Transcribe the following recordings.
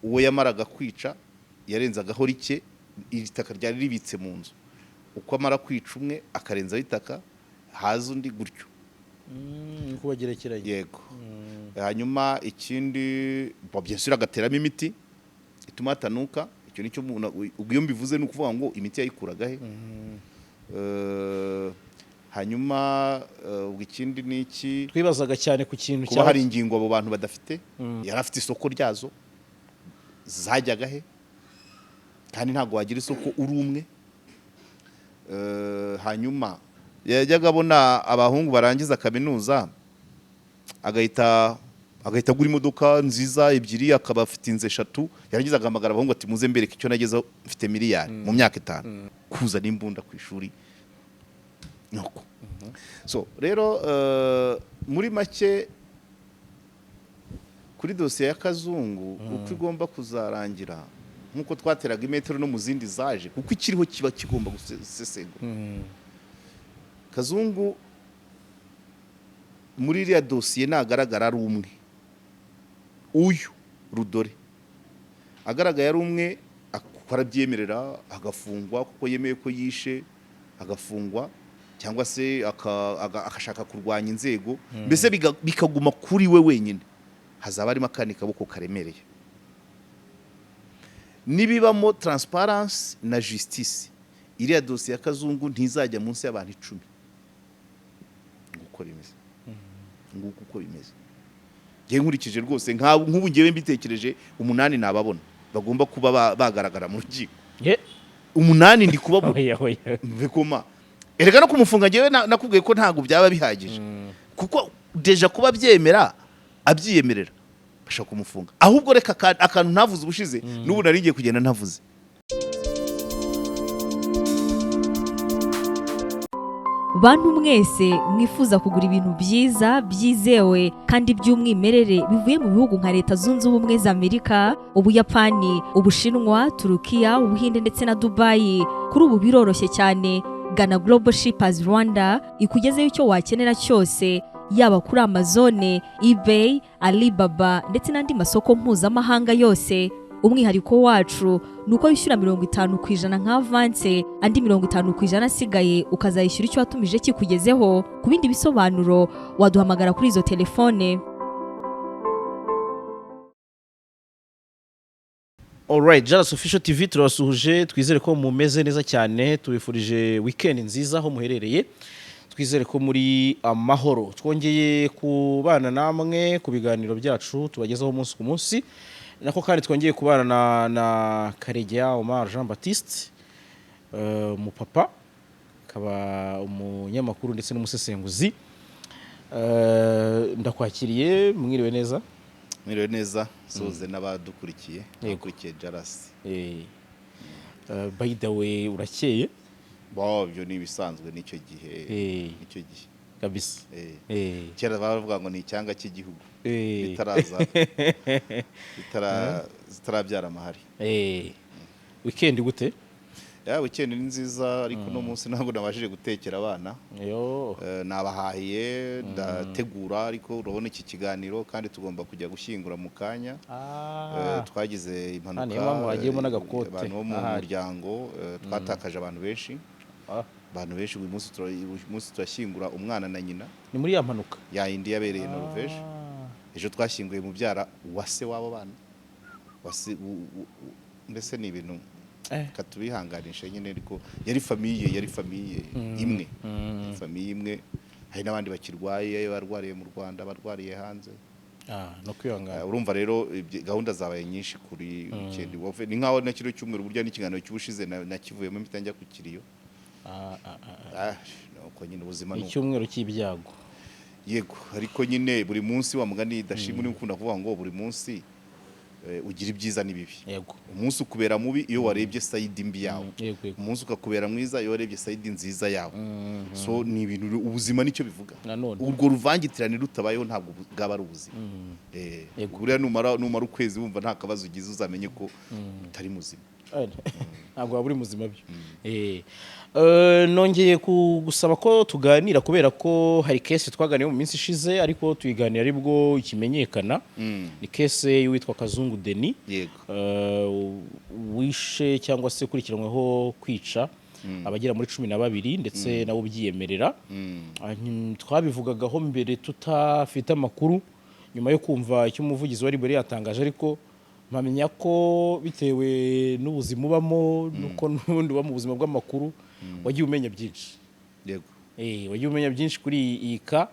uwo yamaraga kwica yarenzagaho rike itaka ryari ribitse mu nzu uko amara kwica umwe akarenzaho itaka haza undi gutyo kubagerekeranye yego hanyuma ikindi byensura agateramo imiti ituma atanuka icyo nicyo ubwo mbivuze no kuvuga ngo imiti yayikuraga he hanyuma ikindi niki twibazaga cyane ku kintu kuba hari ingingo abo bantu badafite yarafite isoko ryazo zajyaga he kandi ntago wagira isoko uri umwe hanyuma yajyaga abona abahungu barangiza kaminuza agahita gura imodoka nziza ebyiri akaba afite inze 3 yarangiza agamagara abahungu ati muze mbereke icyo nagezeho mfite miliyari mu myaka 5 kuza n'imbunda ku ishuri nuko so rero muri make kuri dosiye ya Kazungu uko igomba kuzarangira nkuko twateraga imetero no mu zindi zaje kuko ikiriho kiba kigomba gusesengura Kazungu muri iriya dosiye nagaragara ari umwe uyu Rudore agaragaye ari umwe akwarabyemerera agafungwa kuko yemeye ko yishe agafungwa cyangwa se akashaka kurwanya inzego mbese bikaguma kuri we wenyine hazaba arimo akandi kaboko karemereye nibibamo transparency na justice iriya dosiye ya Kazungu ntizajya munsi y'abantu 10 gukora imeze nguko uko bimeze ngiye nkurikije rwose nk'ubu ngiye mbitekereje 8 nababona bagomba kuba bagaragara mu rukiko 8 ndi kubabona mbekoma erega no kumufunga ngiye nakubwiye ko ntago byaba bihagije kuko deja kuba byemera abyiyemerera bashaka kumufunga ahubwo reka akantu ntavuze ubushize n'ubu nari ngiye kugenda ntavuze bantu mwese mwifuza kugura ibintu byiza byizewe kandi by'umwimerere bivuye mu bihugu nka Leta Zunze Ubumwe za Amerika, Ubuyapani, Ubushinwa, Turukiya, Ubuhinde ndetse na Dubai. Kuri ubu biroroshye cyane. Gana Global Shippers Rwanda ikugezeyo icyo wakenera cyose, yaba kuri Amazon, eBay, Alibaba ndetse n'andi masoko mpuzamahanga yose. Umwihariko wacu nuko yishyura 50% nka avance, andi 50% asigaye ukazayishyura icyo watumije kikugezeho. Ku bindi bisobanuro waduhamagara kuri izo telefone. Alright, JALAS Official TV turasuhuje, twizere ko mumeze neza cyane, tubifurije weekend nziza aho muherereye. Twizere ko muri amahoro. Twongeye kubana namwe ku biganiro byacu tubagezaho umunsi ku munsi. Nako kandi twongeye kubana na KAREGEYA Omar Jean Baptiste, umupapa, akaba umunyamakuru ndetse n'umusesenguzi. Ndakwakiriye, mwiriwe neza? Mwiriwe neza, soze n'abadukurikiye, bakurikiye JALAS. By the way, urakeye? Byo ni bisanzwe nicyo gihe. Kabisa. Kera baravuga ngo ni icyanga cy'igihugu. Bitarabyara amahari. Weekend gute? Weekend ni nziza ariko no munsi ntabwo nabashije gutekera abana. Nabahahiye ndategura ariko urabona iki kiganiro kandi tugomba kujya gushyingura mu kanya. Twagize impanuka. Abantu bo mu muryango twatakaje abantu benshi. Abantu benshi uyu munsi turashyingura umwana na nyina. Ni muri ya mpanuka ya indi yabereye Norvège. Ejo twashyinguye mu byara wase wabo bana. Wase ndetse ni ibintu katubihanganisha nyine ariko yari famille imwe. Famille imwe. Hari n'abandi bakirwaye barwariye mu Rwanda, barwariye hanze. No kwihangana. Urumva rero gahunda zabaye nyinshi kuri weekend. Ni nkaho na kiro cyumweru burya n'ikiganiro cy'ubushize nakivuyemo mpitanja ku kiriyo. Nuko nyine ubuzima nuko icyumweru cy'ibyago. Yego ariko nyine buri munsi wa mugani dashimwe n'ukunda kuvuga ngo buri munsi ugira ibyiza n'ibibi. Yego. Umunsi ukubera mubi iyo warebye side mbi yawe. Umunsi ukakubera mwiza iyo warebye side nziza yawe. So ni ibintu ubuzima nicyo bivuga. Urwo ruvangitirane rutabayeho ntabwo bwaba ari ubuzima. Buriya numara ukwezi wumva nta kabazo ugize uzamenye ko utari muzima. ntabwo waba uri muzima byo nongeye gusaba ko tuganira kubera ko hari kese twaganiye mu minsi ishize ariko tuyiganira aribwo ikimenyekana ni kese y'uwitwa Kazungu Denis wishe cyangwa se ukurikiranyweho kwica abagera muri 12 ndetse nabo byiyemerera twabivugagaho mbere tutafite amakuru nyuma yo kumva icyo umuvugizi wari bari yatangaje ariko mpamenya ko bitewe n'ubuzima ubamo nuko n'ubundi uba mu buzima bw'amakuru wagiye umenya byinshi yego wagiye umenya byinshi kuri iyi ka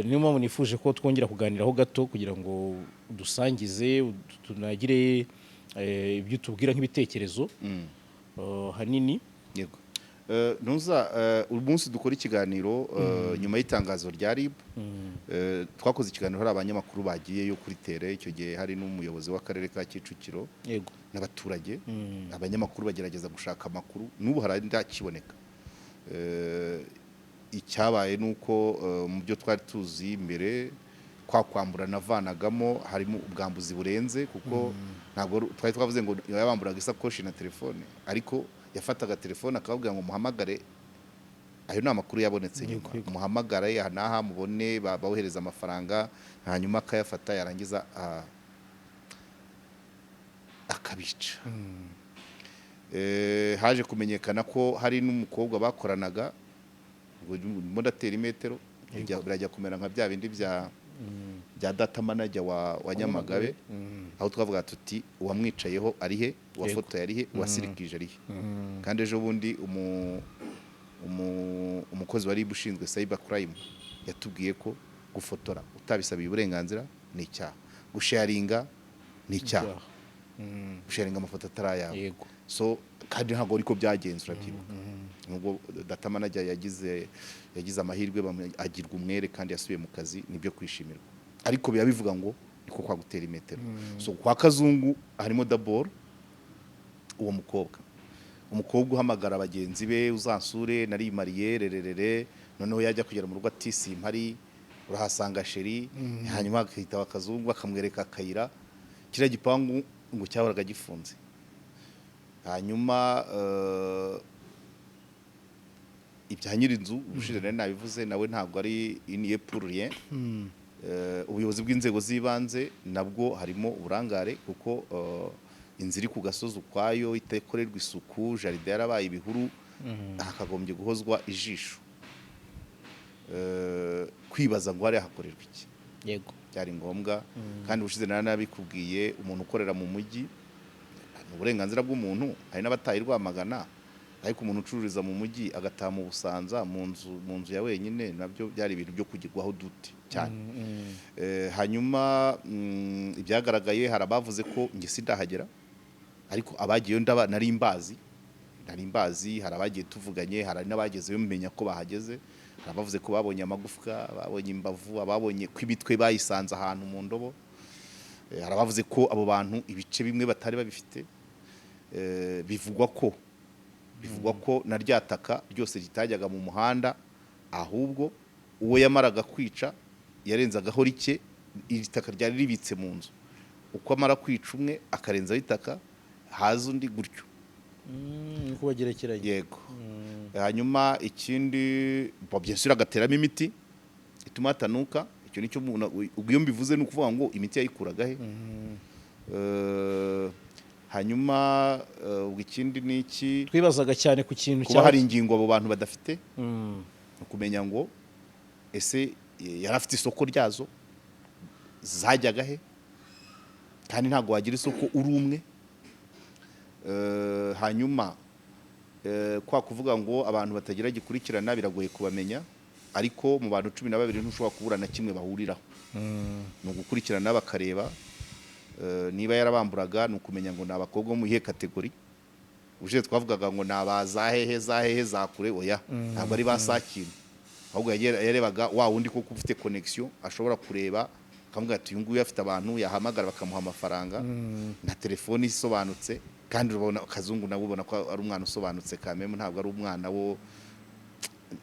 niyo mpamvu nifuje ko twongera kuganiraho gato kugira ngo dusangize tunagire ibyo tubwira nk'ibitekerezo hanini yego ntuza umunsi dukora ikiganiro nyuma y'itangazo rya RIB twakoze ikiganiro hari abanyamakuru bagiyeyo kuri tere icyo gihe hari n'umuyobozi w'akarere ka Kicukiro yego n'abaturage abanyamakuru bagerageza gushaka amakuru n'ubu harandakiboneka icyabaye nuko mu byo twari tuzi imbere kwambura navanagamo harimo ubwambuzi burenze kuko ntabwo twari twavuze ngo yabamburaga isakoshi na telefone ariko yafataga telefone akababwira ngo muhamagare ayo ni amakuru yabonetse nyuma muhamagare naha mubone bawohereza amafaranga hanyuma akayafata yarangiza akabica haje kumenyekana ko hari n'umukobwa bakoranaga ngo ndatera imetero birajya kumera nka bya bindi bya data manager wa Nyamagabe aho twavuga tuti uwamwicayeho ari he uwafotoye ari he uwasirikije ari he kandi ejo bundi umukozi wari bushinzwe cyber crime yatubwiye ko gufotora utabisabiye uburenganzira ni icyaha gusharinga ni icyaha gusharinga amafoto atarayawe so kandi ntabwo ariko byagenzura byibuka nubwo data manager yagize amahirwe agirwa umwere kandi yasubiye mu kazi nibyo kwishimirwa ariko biba bivuga ngo niko kwa gutera imetero so kwa Kazungu harimo d'abord uwo umukobwa uhamagara abagenzi be uzansure nari mariye rererere noneho yajya kugera mu rugo ati simpari urahasanga sheri hanyuma akahita Kazungu akamwereka akayira kira gipangu ngo cyahoraga gifunze hanyuma ibya nyirinzu ubushije nari nabivuze nawe ntabwo ari iniye pour rien ubuyobozi bw'inzego z'ibanze nabwo harimo uburangare kuko inzira iri ku gasozi ukwayo itakorerwa isuku jaride yarabaye ibihuru hakagombye guhozwa ijisho kwibaza ngo hari hakorerwa iki yego byari ngombwa kandi ubushize nabikubwiye umuntu ukorera mu mujyi uburenganzira bw'umuntu hari n'abatayi Rwamagana ariko umuntu ucururiza mu mujyi agataha mu Busanza mu nzu ya wenyine nabyo byari ibintu byo kugirwaho duti cyane hanyuma ibyagaragaye hari abavuze ko nge sindahagera ariko abagiyeyo nari mbazi hari abagiye tuvuganye hari n'abagezeyo mumenya ko bahageze hari abavuze ko babonye amagufwa babonye imbavu ababonye ko ibitwe bayisanze ahantu mu ndobo hari abavuze ko abo bantu ibice bimwe batari babifite bivugwa ko na ryataka ryose ritajyaga mu muhanda ahubwo uwo yamaraga kwica yarenzagaho rike itaka ryari ribitse mu nzu uko amara kwica umwe akarenzaho itaka haza undi gutyo uko bagerekeranye yego hanyuma ikindi byensura agateramo imiti ituma hatanuka icyo nicyo ubwo mbivuze ni ukuvuga ngo imiti yayikuraga he hanyuma ikindi ni iki twibazaga cyane ku kintu kuba hari ingingo abo bantu badafite kumenya ngo ese yari afite isoko ryazo zajyaga he kandi ntabwo wagira isoko uri umwe hanyuma kwa kuvuga ngo abantu batagira gikurikirana biragoye kubamenya ariko mu bantu 12 ntushobora kubura na kimwe bahuriraho no gukurikirana bakareba niba yarabamburaga nukumenya ngo nabakobwa mu ihe kategori uje twavugaga ngo nabazahehe zakure oya ntabwo ari basakira ahubwo yarebaga wa wundi ko ufite connection ashobora kureba akavuga ati uyu nguyu afite abantu yahamagara bakamuha amafaranga na telefone isobanutse kandi urabona Kazungu nawe ubona ko ari umwana usobanutse kameme ntabwo ari umwana wo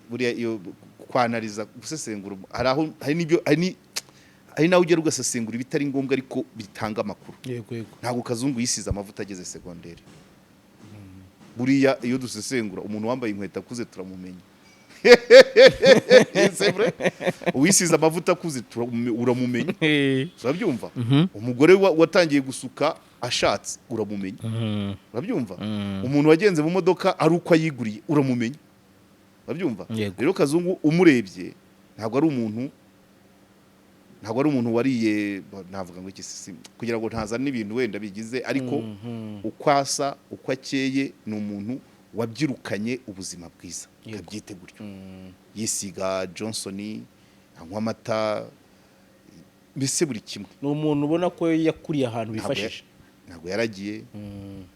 buriya iyo kwanariza gusesengura hari nawe ugera ugasesengura ibitari ngombwa ariko bitanga amakuru yego ntabwo Kazungu yisize amavuta ageze secondaire buriya iyo dusesengura umuntu wambaye inkweto akuze turamumenya uwisize amavuta akuze uramumenya urabyumva umugore watangiye gusuka ashatse uramumenya urabyumva umuntu wagenze mu modoka ari uko ayiguriye uramumenya urabyumva rero Kazungu umurebye ntabwo ari umuntu wariye navuga ngo iki kugira ngo ntazane ibintu wenda bigize ariko ukwasa uko akeye ni umuntu wabyirukanye ubuzima bwiza kabyite gutyo yisiga Johnson anywa amata mbese buri kimwe ni umuntu ubona ko yakuriye ahantu bifashije ntabwo yaragiye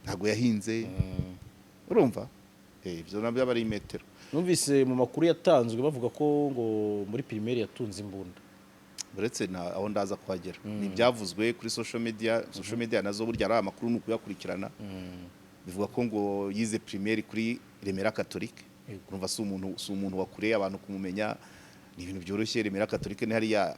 ntabwo yahinze urumva ibyo nabyo aba ari metero numvise mu makuru yatanzwe bavuga ko ngo muri primaire yatunze imbunda uretse aho ndaza kuhagera ni byavuzwe kuri social media nazo burya ari amakuru nuko yakurikirana bivuga ko ngo yize primaire kuri Remera Catholique urumva si umuntu wakureye abantu kumumenya ni ibintu byoroshye. Remera Catholique ni hariya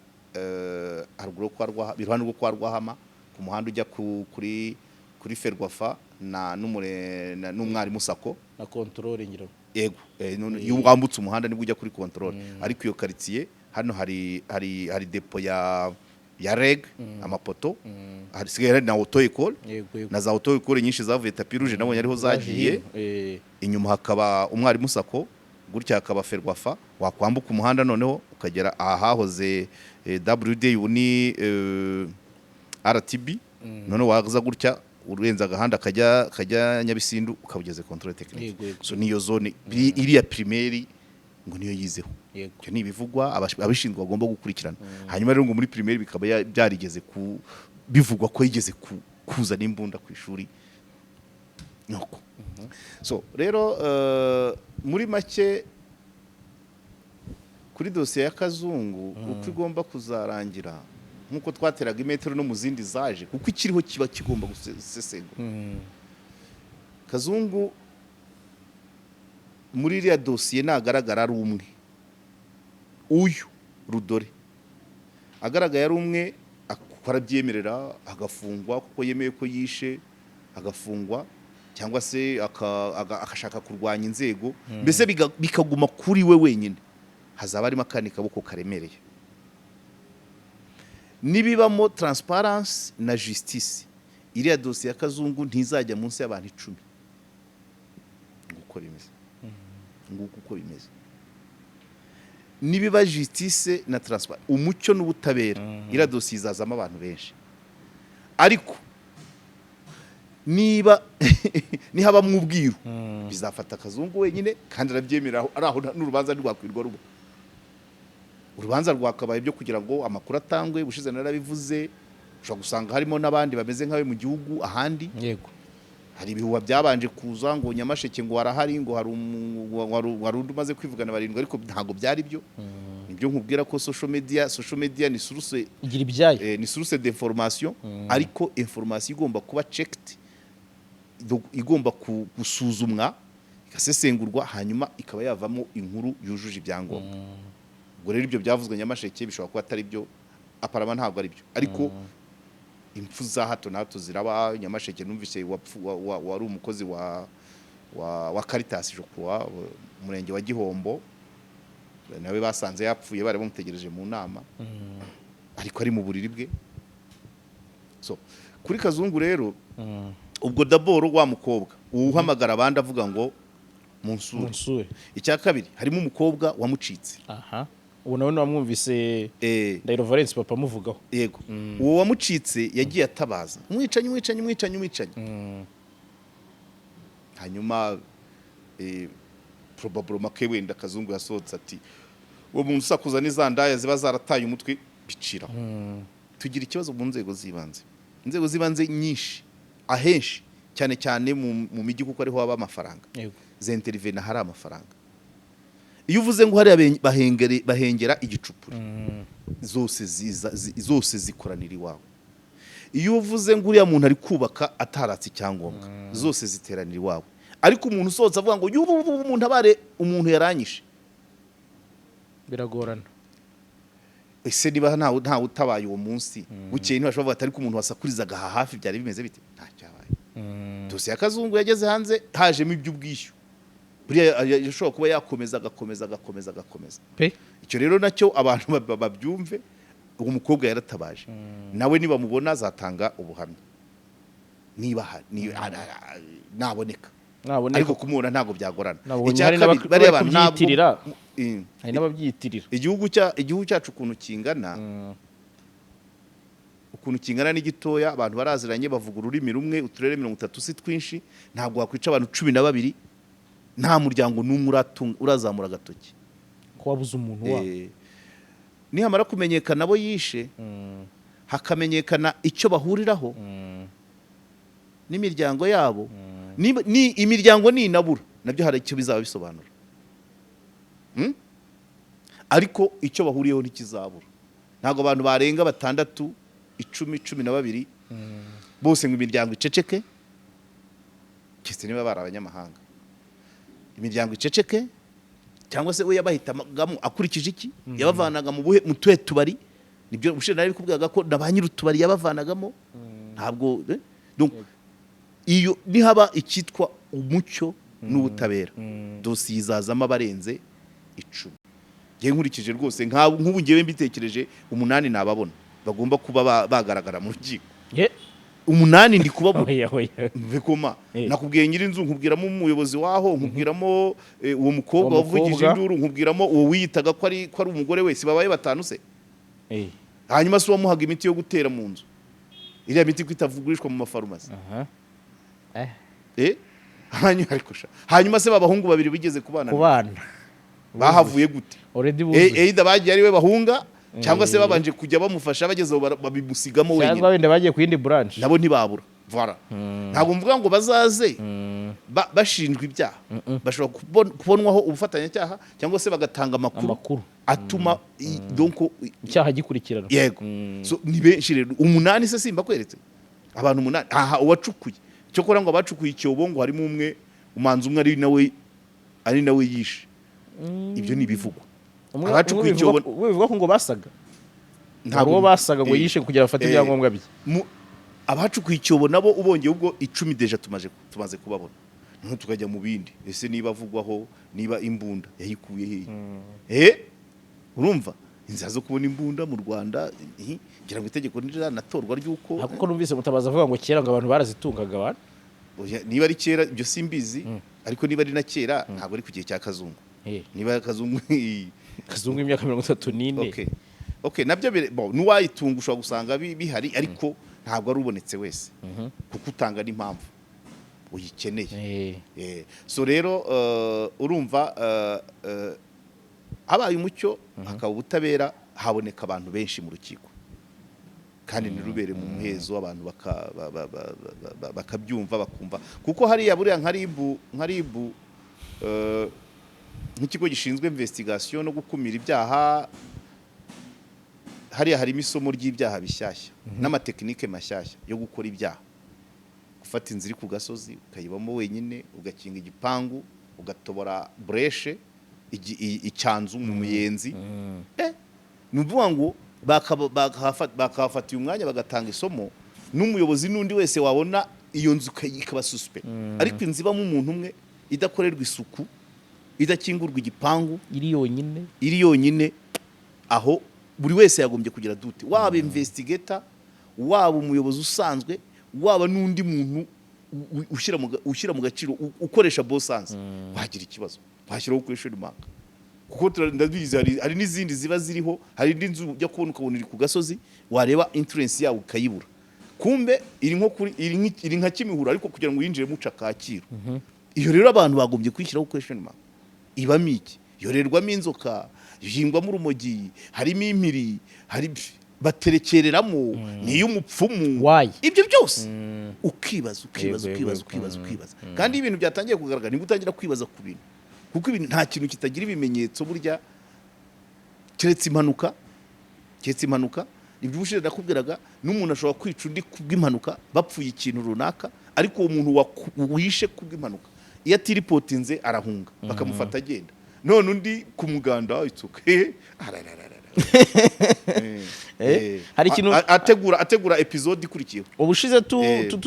haruguru iruhande rwo kwa Rwahama ku muhanda ujya kuri Ferwafa n'umwarimu Sako na controle ngiro yego iyo wambutse umuhanda nibwo ujya kuri controle ariko iyo quartier hano hari depo ya reg amapoto hasigaye na auto école na za auto école nyinshi zavuye tapi rouge nabonye ariho zagiye inyuma hakaba umwarimu Sako gutya hakaba Ferwafa wakwambuka umuhanda noneho ukagera ahahoze WD uni RTB none waza gutya urenza agahanda kajya Nyabisindu ukabugeze controle technique so niyo zone iriya primaire ngo niyo yizeho cyo nibivugwa abashinzwe bagomba gukurikirana hanyuma rero ngo muri primaire bikaba byarigeze bivugwa ko yigeze kuza n'imbunda ku ishuri noko so rero muri make kuri dosiye ya Kazungu uko igomba kuzarangira nkuko twateraga imetero no mu zindi zaje kuko ikiriho kiba kigomba gusesengura Kazungu muri iriya dosiye nagaragara ari umwe uyu Rudore agaragaye ari umwe akwarabyemerera agafungwa kuko yemeye ko yishe agafungwa cyangwa se akashaka kurwanya inzego mbese bikaguma kuri we wenyine hazaba arimo akandi kaboko karemereye nibibamo transparency na justice iriya dosiye ya Kazungu ntizajya munsi y'abantu 10 gukora imeze nguko uko bimeze nibiba justice na transparency umucyo n'ubutabera iriya dosiye izazamo abantu benshi ariko niba nihaba mwubwiru bizafata Kazungu wenyine kandi arabyemera araho n'urubanza rwakwirwa rubo urubanza rwakabaye byo kugira ngo amakuru atangwe bushize narabivuze ushobora gusanga harimo nabandi bameze nkawe mu gihugu ahandi yego hari ibihuwa byabanje kuza ngo Nyamasheke ngo warahari ngo hari undi umaze kwivugana barindwa ariko ntago byari byo nibyo nkubwira ko social media ni source igira ibyaye ni source d'information ariko information igomba kuba checked igomba gusuzumwa ikasesengurwa hanyuma ikaba yavamo inkuru yujuje ibyangombwa ubwo rero ibyo byavuzwe Nyamasheke bishobora kuba atari byo aparama ntabwo ari byo ariko impfu za hato na hato ziraba Nyamasheke numvise wari umukozi wa Caritas je crois umurenge wa Gihombo nawe basanze yapfuye bari bamutegereje mu nama ariko ari mu buriri bwe so kuri Kazungu rero ubwo daboro wa mukobwa uhamagara abandi avuga ngo munsure icya kabiri harimo umukobwa wamucitse ubu nawe wamwumvise Ndahiro Valence papa muvugaho yego uwo wamucitse yagiye atabaza umwicanyi hanyuma probablement ke wenda Kazungu yasohotse ati uwo muntu usakuza n'izandaya ziba zarataye umutwe bicira tugira ikibazo mu nzego zibanze nyinshi ahenshi cyane cyane mu mijyi kuko ariho haba amafaranga zintervene hari amafaranga iyo uvuze ngo hari bahengera igicupuri zose zikoranira iwawe iyo uvuze ngo uriya muntu ari kubaka ataratse icyangombwa zose ziteranira iwawe ariko umuntu usohotse avuga ngo umuntu abare umuntu yaranyishe biragorana ese niba ntawe utabaye uwo munsi bukeye ntibashobora kuvuga atari ko umuntu wasakurizaga hafi byari bimeze bite nta cyabaye dosiye ya Kazungu yageze hanze hajemo iby'ubwishyu buriya yashobora kuba yakomeza agakomeza icyo rero nacyo abantu babyumve uwo mukobwa yaratabaje nawe niba mubona azatanga ubuhamya niba naboneka ariko kumubona ntago byagorana bari abantu hari n'ababyiyitirira igihugu cyacu ukuntu kingana ni gitoya abantu baraziranye bavuga ururimi rumwe uturere 30 si twinshi ntabwo wakwica abantu 12 nta muryango n'umwe urazamura agatoki ko wabuze umuntu wa nihamara kumenyekana abo yishe hakamenyekana icyo bahuriraho n'imiryango yabo ni imiryango ninabura nabyo hari icyo bizaba bisobanura ariko icyo bahuriyeho ntikizabura ntabwo abantu barenga 6 10 12 bose ngo imiryango iceceke kese niba bari abanyamahanga imiryango iceceke cyangwa se we yabahitamagamo akurikije iki yabavanaga mu tuhe tubari nibyo ushe nari kubwaga ko nabanyira utubari yabavanagamo ntabwo donc iyo nihaba ikitwa umucyo n'ubutabera dosiye izazama barenze 10 ngiye nkurikije rwose nk'ubu ngiye mbitekereje 8 nababona bagomba kuba bagaragara mu rukiko 8 ndi kubabona mbekoma nakubwiye nyiri inzu nkubwiramo umuyobozi waho nkubwiramo uwo mukobwa wavugije induru nkubwiramo uwo wiyitaga ko ari umugore wese babaye 5 se hanyuma se wamuhaga imiti yo gutera mu nzu iriya miti kwitavugurishwa mu mafarumasi hanyuma se babahungu babiri bigeze kubana bahavuye gute either bagiye ari we bahunga cyangwa se babanje kujya bamufasha bageze babimusigamo wenyine cyangwa wenda bagiye ku yindi branch nabo ntibabura voilà ntabwo mvuga ngo bazaze bashinjwa ibyaha bashobora kubonwaho ubufatanyacyaha cyangwa se bagatanga amakuru atuma donc icyaha gikurikirana yego so ni benshi rero 8 se simba kweretse abantu 8 aha uwacukuye cyo kora ngo abacukuye icyobo ngo harimo umwe umanzi umwe ari nawe yishe ibyo ni bivugwa abacukuye icyobo bivuga ko ngo basaga ntabwo basaga ngo yishe kugira bafate ibyangombwa bye abacukuye icyobo nabo ubongeye ubwo 10 deja tumaze kubabona nko tukajya mu bindi ese niba avugwaho niba imbunda yayikuye hehe urumva inzira zo kubona imbunda mu Rwanda ngira ngo itegeko natorwa ryuko kuko numvise mutabaza avuga ngo kera ngo abantu barazitungaga abantu niba ari kera ibyo simbizi ariko niba ari na kera ntabwo ari ku gihe cya Kazungu niba Kazungu imyaka 34 okay nabyo nuwayitunga ushobora gusanga bihari ariko ntabwo ari ubonetse wese kuko utanga n'impamvu uyikeneye so rero urumva habaye umucyo hakaba ubutabera haboneka abantu benshi mu rukiko kandi nirubere mu muhezo abantu bakabyumva bakumva kuko hariya buriya nkaribu nk'ikigo gishinzwe investigation no gukumira ibyaha hariya harimo isomo ry'ibyaha bishyashya n'amatekinike mashyashya yo gukora ibyaha gufata inzira ku gasozi ukayibamo wenyine ugakinga igipangu ugatobora breshe icyanzu mu muyenzi nuvuga ngo bakafatiye umwanya bagatanga isomo n'umuyobozi n'undi wese wabona iyo nzu ikaba suspect ariko inzibamo umuntu umwe idakorerwa isuku idakingurwa igipangu iri yonyine aho buri wese yagombye kugira dute waba investigator waba umuyobozi usanzwe waba n'undi muntu ushyira mu gaciro ukoresha bosanse wagira ikibazo washyiraho question mark kuko ndabizi hari n'izindi ziba ziriho hari indi nzu ujya kubona ukabona iri ku gasozi wareba influence yawe ukayibura kumbe iri nka Kimihura ariko kugira ngo yinjire muca Kacyiru iyo rero abantu bagombye kwishyiraho question mark ibamo iki yorerwamo inzoka yingwamo urumogi harimo impiri hari baterekereramo niyo umupfumu ibyo byose ukibaza kandi ibintu byatangiye kugaragara ni gutangira kwibaza ku bintu kuko ibintu nta kintu kitagira ibimenyetso burya keretse impanuka ibyo ubushire nakubwiraga n'umuntu ashobora kwica undi kubw'impanuka bapfuye ikintu runaka ariko uwo muntu wishe kubw'impanuka iyo atiripotinze arahunga bakamufata agenda none undi ku muganda itsuke hari ikintu ategura episode ikurikiyeho. ubushize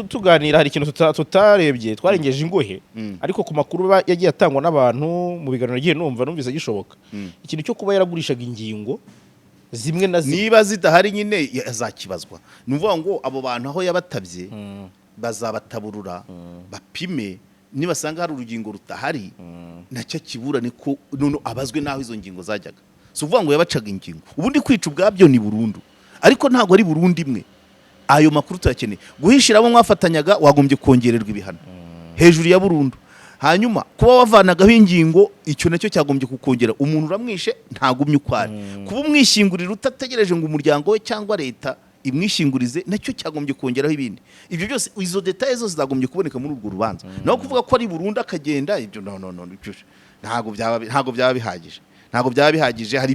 tuganira hari ikintu tutarebye twarengeje ingohe ariko ku makuru yagiye atangwa n'abantu mu biganiro yagiye numvise gishoboka ikintu cyo kuba yaragurishaga ingingo zimwe na zimwe niba zidahari nyine azakibazwa. Nuvuga ngo abo bantu aho yabatabye bazabataburura bapime nibasanga hari urugingo rutahari nacyo kiburane ko none abazwe naho izo ngingo zajyaga. So uvuga ngo yabacaga ingingo ubundi kwica ubwabyo ni burundu ariko ntago ari burundu imwe. Ayo makuru turakeneye guhishiramo mwafatanyaga wagombye kongererwa ibihano hejuru ya burundu. Hanyuma kuba wavanagaho ingingo icyo nacyo cyagombye kukongera. Umuntu uramwishe ntagumye ukwari kuba umwishingurira utategereje ngo umuryango we cyangwa leta imwishingurize nacyo cyagombye kongeraho ibindi. Ibyo byose izo details zose zagombye kuboneka muri urwo rubanza. Naho kuvuga ko ari burundu akagenda ibyo no ntago byaba bihagije. Ntago byaba bihagije. Hari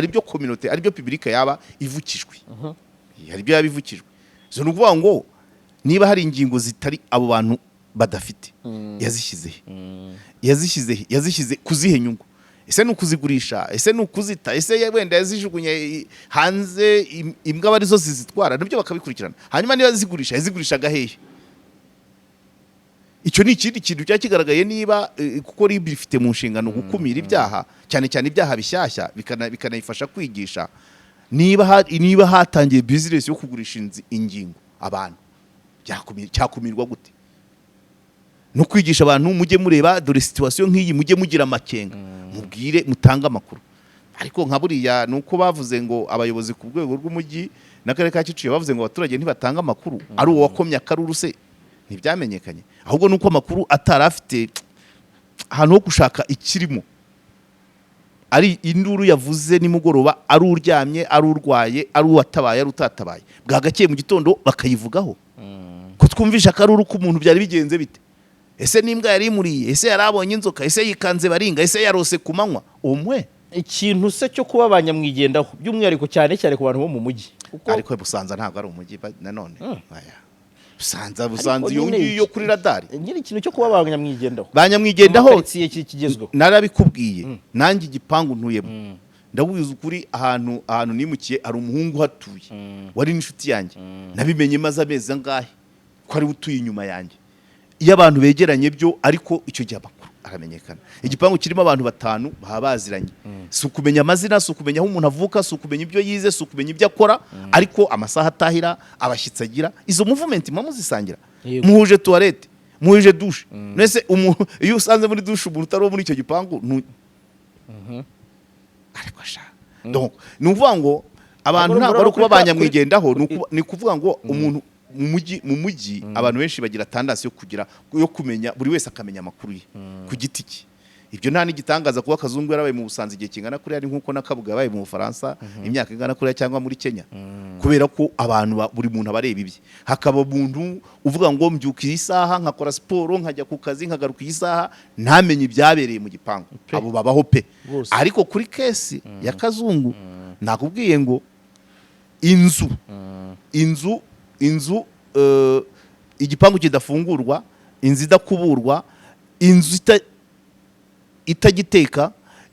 ibyo community ari byo public yaba ivukijwe. Hari ibyo yabivukijwe. Zo nukuvuga ngo niba hari ingingo zitari abo bantu badafite yazishyize kuzihe nyungu. Ese nukuzigurisha, ese nukuzita, ese wenda yazijugunye hanze imbwa bari zo zizitwara nabyo bakabikurikirana. Hanyuma niba yazigurishaga hehe? Icyo ni ikindi kintu cyakigaragaye niba kuko RIB ifite mu nshingano gukumira ibyaha cyane cyane ibyaha bishyashya bikanayifasha kwigisha. Niba hatangiye business yo kugurisha ingingo abantu cyakumirwa gute? No kwigisha abantu mujye mureba dore situation nk'iyi mujye mugira amakenga mubwire mutanga amakuru. Ariko nka buriya nuko bavuze ngo abayobozi ku rwego rw'umujyi n'akarere ka Kicukiro bavuze ngo abaturage ntibatanga amakuru ari uwo wakomye akaruru se ntibyamenyekanye. Ahubwo nuko amakuru atarafite ahantu ho gushaka ikirimo. Ari induru yavuze nimugoroba ari uryamye ari urwaye ari uwatabaye ari utatabaye bwagakeye mu gitondo bakayivugaho ko twumvisha akaruru ko umuntu byari bigenze bite. Ese nimbwa yari imuriye, ese yarabonye inzoka, ese yikanze baringa, ese yarose kumanywa umwe. Ikintu se cyo kuba abanyamwigendaho by'umwihariko cyane ku bantu bo mu mujyi. Ariko Busanza ntabwo ari umujyi nanone. Busanza iyo ngiyo kuri radari. Nyiri ikintu cyo kuba abanyamwigendaho. Banyamwigendaho kigezweho. Narabikubwiye nanjye igipangu ntuyemo. Ndabuyiza ukuri ahantu nimukiye ari umuhungu hatuye. Wari n'inshuti yanjye. Nabimenye maze amezi angahe ko ari utuye inyuma yanjye. Iyo abantu begeranye byo ariko icyo gihe amakuru aramenyekana. Igipangu kirimo abantu batanu baziranye. Si ukumenya amazina, si ukumenya aho umuntu avuka, si ukumenya ibyo yize, si ukumenya ibyo akora, ariko amasaha atahira, abashyitsi agira. Izo movement muzisangira. Muhuje toilette, muhuje douche. Nese umuntu iyo usanze muri douche umuntu utari muri icyo gipangu ariko sha. Donc nuvuga ngo abantu ntabwo ari kuba banyamwigendaho ni kuvuga ngo umuntu mu mujyi abantu benshi bagira tendance yo kumenya buri wese akamenya amakuru ye ku giti cye. Ibyo nta n'igitangaza kuba Kazungu yarabaye mu Busanza igihe kingana kuri ari nkuko na Kabuga yabaye mu Bufaransa imyaka ingana kuri cyangwa muri Kenya. Kubera ko abantu buri muntu abareba ibye. Hakaba umuntu uvuga ngo mbyukiye isaha nkakora siporo nkajya ku kazi nkagaruka isaha ntamenye ibyabereye mu gipangu. Abo babaho pe. Ariko kuri kesi ya Kazungu nakubwiye ngo inzu igipangu kidafungurwa, inzu idakuburwa, inzu itagiteka,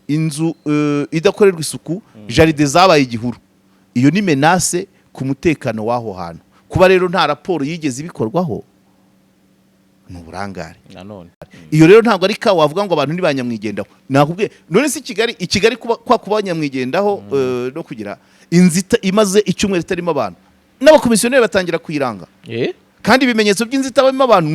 inzu idakorerwa isuku, jaride zabaye igihuru. Iyo ni menace ku mutekano w'aho hantu. Kuba rero nta raporo yigeze ibikorwaho n'uburangare. Iyo rero ntabwo ari ka wavuga ngo abantu ntibanyamwigendaho. Nakubwiye none si Kigali kwa kubanyamwigendaho no kugira inzita imaze icyumweru itarimo abantu. N'abakomisiyoneri batangira kwiranga. Kandi ibimenyetso by'inzitabamo abantu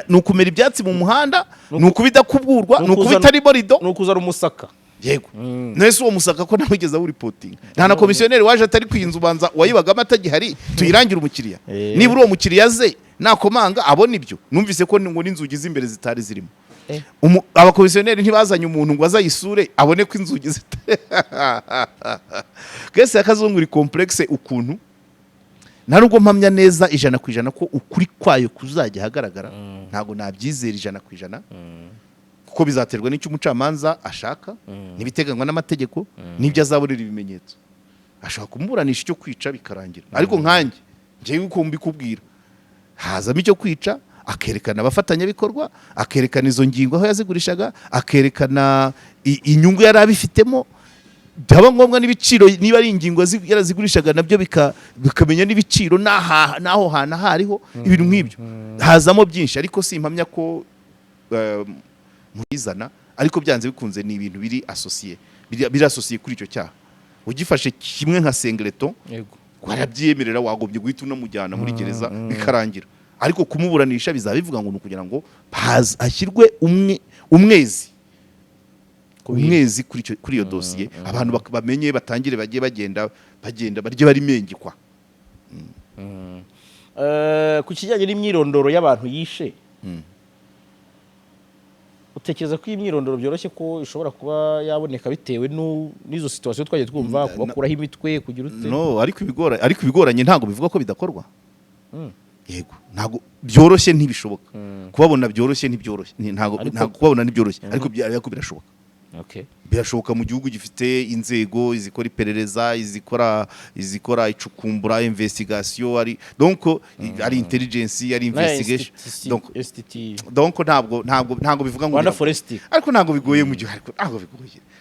nukumera ibyatsi mu muhanda, nukubidakuburwa, nukubitarimo rido, nukuzara umusaka. Yego. Nese uwo musaka ko nawigeza uri reporting. Nta na komisiyoneri waje atari kwinzu banza wayibagama atagihari tuyirangira umukiriya. Niba uri uwo mukiriya ze nakomanga abona ibyo. Numvise ko ngo n'inzugi z'imbere zitari zirimo. Abakomisiyoneri ntibazanye umuntu ngo azayisure abone ko inzugi zitari. Kese ya Kazungu uri complexe ukuntu ntabwo mpamya neza 100% ko ukuri kwayo kuzajya hagaragara. Ntabwo nabyizera 100% kuko bizaterwa n'icyo umucamanza ashaka nibiteganywa n'amategeko n'ibyo azabonera ibimenyetso. Ashaka kumuburanisha icyo kwica bikarangira. Ariko nkanjye ngiye uko mbikubwira hazamo icyo kwica akerekana abafatanya bikorwa, akerekana izo ngingo aho yazigurishaga, akerekana inyungu yari abifitemo. byaba ngombwa n'ibiciro niba ari ingingo yarazigurishaga nabyo bikamenya n'ibiciro naho hana hariho ibintu nk'ibyo hazamo byinshi ariko simpamya ko muizana ariko byanze bikunze ni ibintu biri associé kuri icyo cyaha ugifashe kimwe nka singleton warabyemerera wagombye guhita unamujyana muri gereza bikarangira ariko kumuburanisha bizaba bivuga ngo kugira ngo hashyirwe umwezi kuri iyo dosiye abantu bamenye batangire bagiye bagenda barye bari mengikwa ku kijyanye n'imyirondoro y'abantu yishe utekereza ko imyirondoro byoroshye ko ishobora kuba yaboneka bitewe n'izo situation twagiye twumva kubakuraho imitwe kugira ute no ariko ibigoranye ntago bivuga ko bidakorwa yego ntago byoroshye ntibishoboka kubabona byoroshye ntibyoroshye ntago kubabona ntibyoroshye ariko birashoboka birashoboka mu gihugu gifite inzego izikora iperereza izikora icukumbura investigation donc ari intelligence ari investigation donc ntabwo bivuga ngo ariko ntabwo bigoye mu gihe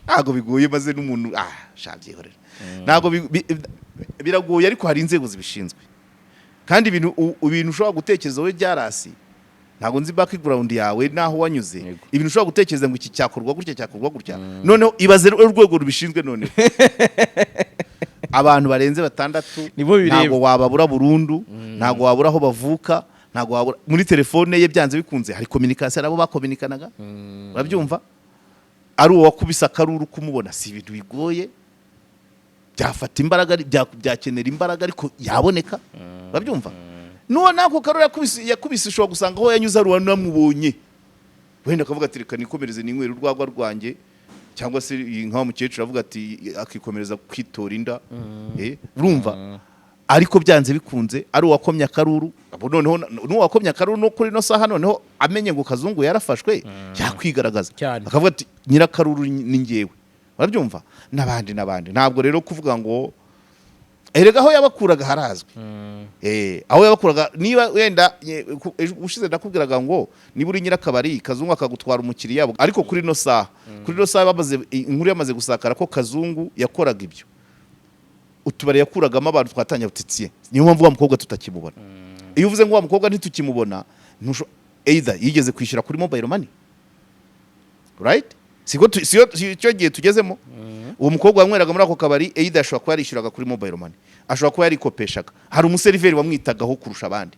ntabwo bigoye maze n'umuntu shabyihorera ntabwo biragoye ariko hari inzego zibishinzwe kandi ibintu ushobora gutekereza we JALAS ntago nzi background yawe naho wanyuze ibintu ushobora gutekereza ngo iki cyakorwa gutya noneho ibaze urwego rubishinzwe none abantu barenze 6 ntago wababura burundu ntago wabura aho bavuka ntago wabura muri telefone ye byanze bikunze hari communication abo bakominikanaga urabyumva ari uwo wakubisa karuru kumubona si ibintu bigoye byafata imbaraga byakenera imbaraga ariko yaboneka urabyumva nuwo nako karora yakubise ushobora gusanga aho yanyuze ari wanamubonye wenda akavuga ati reka nikomereze ninywera urwagwa rwanjye cyangwa se nka mukecuru avuga ati akikomereza kwitora inda urumva ariko byanze bikunze ari uwakomye akaruru noneho n'uwakomye akaruru no kuri no saha noneho amenye ngo Kazungu yarafashwe yakwigaragaza akavuga ati nyirakaruru ni ngewe urabyumva nabandi ntabwo rero kuvuga ngo erega aho yabakuraga harazwe aho yabakuraga niba wenda ushize ndakubwiraga ngo niba uri nyirakabari Kazungu akagutwara umukiriya ariko kuri no saha bamaze inkuru yamaze gusakara ko Kazungu yakoraga ibyo utubare yakuragamo abantu twatanya butitsiye niyo mpamvu wa mukobwa tutakimubona iyo uvuze ngo wa mukobwa ntitukimubona either yigeze kwishyura kuri mobile money right siyo cyo gihe tugezemo uwo mukobwa wamweraga muri ako kabari either ashobora kuba yarishyuraga kuri mobile money ashobora kuba yarikopeshaga hari umuseriveri wamwitagaho kurusha abandi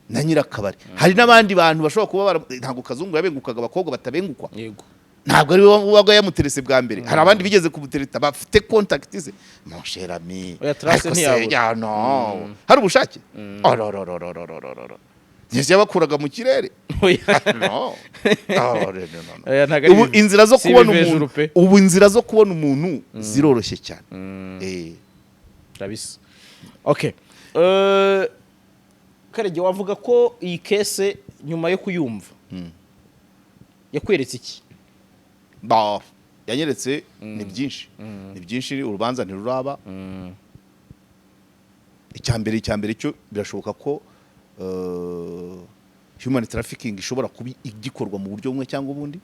na nyirakabari hari n'abandi bantu bashobora kuba ntago Kazungu yabengukaga abakobwa batabengukwa yego ntabwo ari waga yamuterese bwa mbere hari abandi bigeze kumutereta bafite contact ze mon cher ami hari ubushake Yesi yabakuraga mu kirere ubu inzira zo kubona umuntu ziroroshye cyane kabisa okay Karege wavuga ko iyi case nyuma yo kuyumva yakweretse iki yanyeretse ni byinshi urubanza ntiruraba icyambere cyo birashoboka ko human trafficking ishobora kuba igikorwa mu buryo bumwe cyangwa ubundi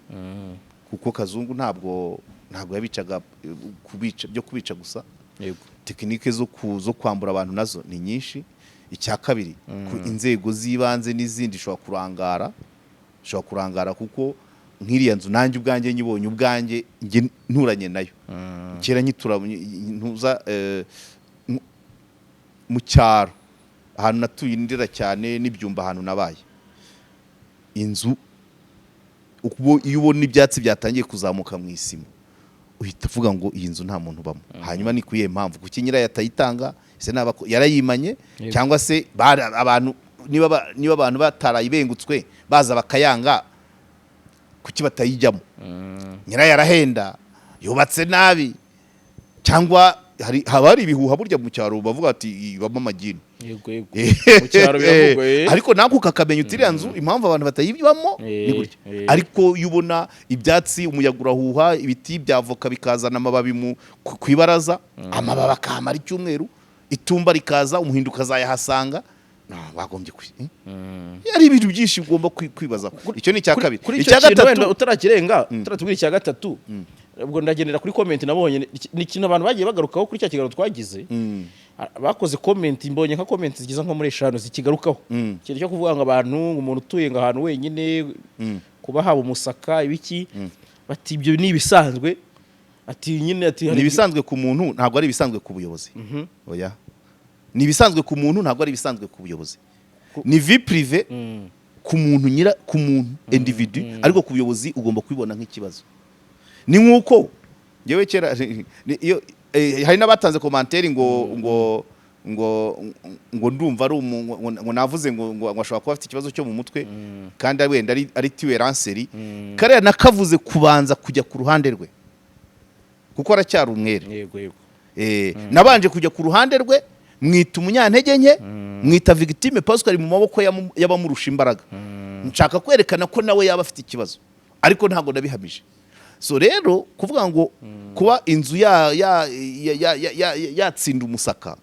kuko Kazungu ntabwo yabicaga kubica gusa yego tekinike zo kwambura abantu nazo ni nyinshi icya kabiri inzego z'ibanze n'izindi shobora kurangara kuko nk'iriya nzu nanjye ubwanjye nyibonye ubwanjye nge nturanye nayo kera nyitura ntuza mu cyaro ahantu natuye indira cyane n'ibyumba ahantu nabaye inzu iyo ubona ibyatsi byatangiye kuzamuka mu isima uhita uvuga ngo iyi nzu nta muntu ubamo hanyuma ni kuyihe mpamvu kuki nyirayo atayitanga ese yarayimanye cyangwa se abantu niba abantu batarayibengutswe baza bakayanga kuki batayijyamo nyirayo arahenda yubatse nabi cyangwa haba hari ibihuha burya mu cyaro bavuga ati ibamo amagini yego mu cyaro biravugwa ariko nako ukakamenya utiriya nzu impamvu abantu batayibamo ni gutya ariko iyo ubona ibyatsi umuyaga urahuha ibiti byavoka bikazana amababi ku ibaraza amababi akamara icyumweru itumba rikaza umuhindu ukazayahasanga bagombye yari ibintu byinshi ugomba kwibaza icyo ni icya kabiri icya gatatu utarakirenga utaratubwira icya gatatu ubwo ndagendera kuri comment nabonye ni ikintu abantu bagiye bagarukaho kuri cya kiganiro twagize bakoze comment mbonye nka comment zigiza nko muri 5 zikigarukaho ikintu cyo kuvuga ngo abantu umuntu utuye ngo ahantu wenyine kuba haba umusaka ibiki bati ibyo ni ibisanzwe ati nyine ati ni ibisanzwe ku muntu ntabwo ari ibisanzwe ku buyobozi oya ni ibisanzwe ku muntu ntabwo ari ibisanzwe ku buyobozi ni vie privé ku muntu ku muntu individu ariko ku buyobozi ugomba kubibona nk'ikibazo ni nkuko ngewe kera iyo hari n'abatanze commentaire ngo ndumva ari ngo navuze ngo ashobora kuba afite ikibazo cyo mu mutwe kandi wenda ari tiwe ranseri kare nakavuze kubanza kujya ku ruhande rwe kuko aracyari umwere yego nabanje kujya ku ruhande rwe mwita umunyantege nke mwita victime parce que ari mu maboko y'abamurusha imbaraga nshaka kwerekana ko nawe yaba afite ikibazo ariko ntago ndabihamije so rero kuvuga ngo kuba inzu yatsinda umusaka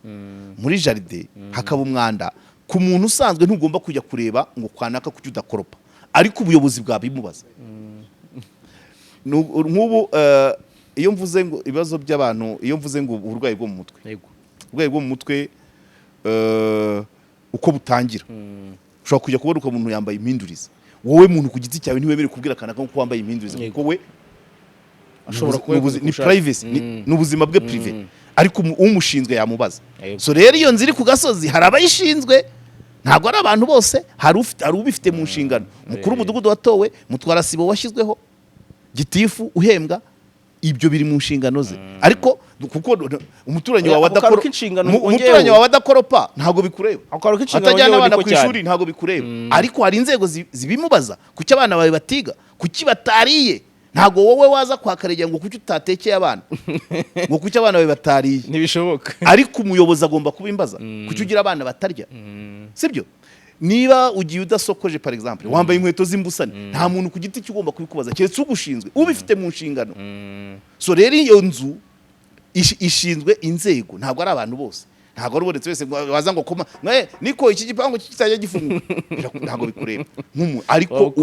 muri jaride hakaba umwanda ku muntu usanzwe ntugomba kujya kureba ngo kwanaka kuki udakoropa ariko ubuyobozi bwabimubaza nk'ubu iyo mvuze ngo ibibazo by'abantu iyo mvuze ngo uburwayi bwo mu mutwe uburwayi bwo mu mutwe uko butangira ushobora kujya kubona uko umuntu yambaye impindurize wowe muntu ku giti cyawe ntiwemere kubwira kanaka ko wambaye impindurize kuko we ashobora kuba ni privacy n'ubuzima bwe privé ariko umushinzwe yamubaza so rero iyo nziri ku gasozi hari abayishinzwe ntabwo ari abantu bose hari ubifite mu nshingano mukuru w'umudugudu watowe mutwara sibo washyizweho gitifu uhembwa ibyo biri mu nshingano ze ariko kuko umuturanyi wawe adakoropa ntago bikureba atajyana abana ku ishuri ntago bikureba ariko hari inzego zibimubaza kuki abana bawe batiga kuki batariye ntago wowe waza kwa Karegeye ngo kuki utatekeye abana ngo kuki abana bawe batariye ntibishoboka ariko umuyobozi agomba kubimbaza kuki ugira abana batarya sibyo niba ugiye udasokoje par exemple wambaye inkweto z'imbusane nta muntu ku giti cy'ugomba kubikubaza keretse ugushinzwe ubifite mu nshingano so rero iyo nzu ishinzwe inzego ntabwo ari abantu bose ntabwo ari ubonetse wese waza ngo koma niko iki gipangu kitajya gifunga ntabwo bikureba ariko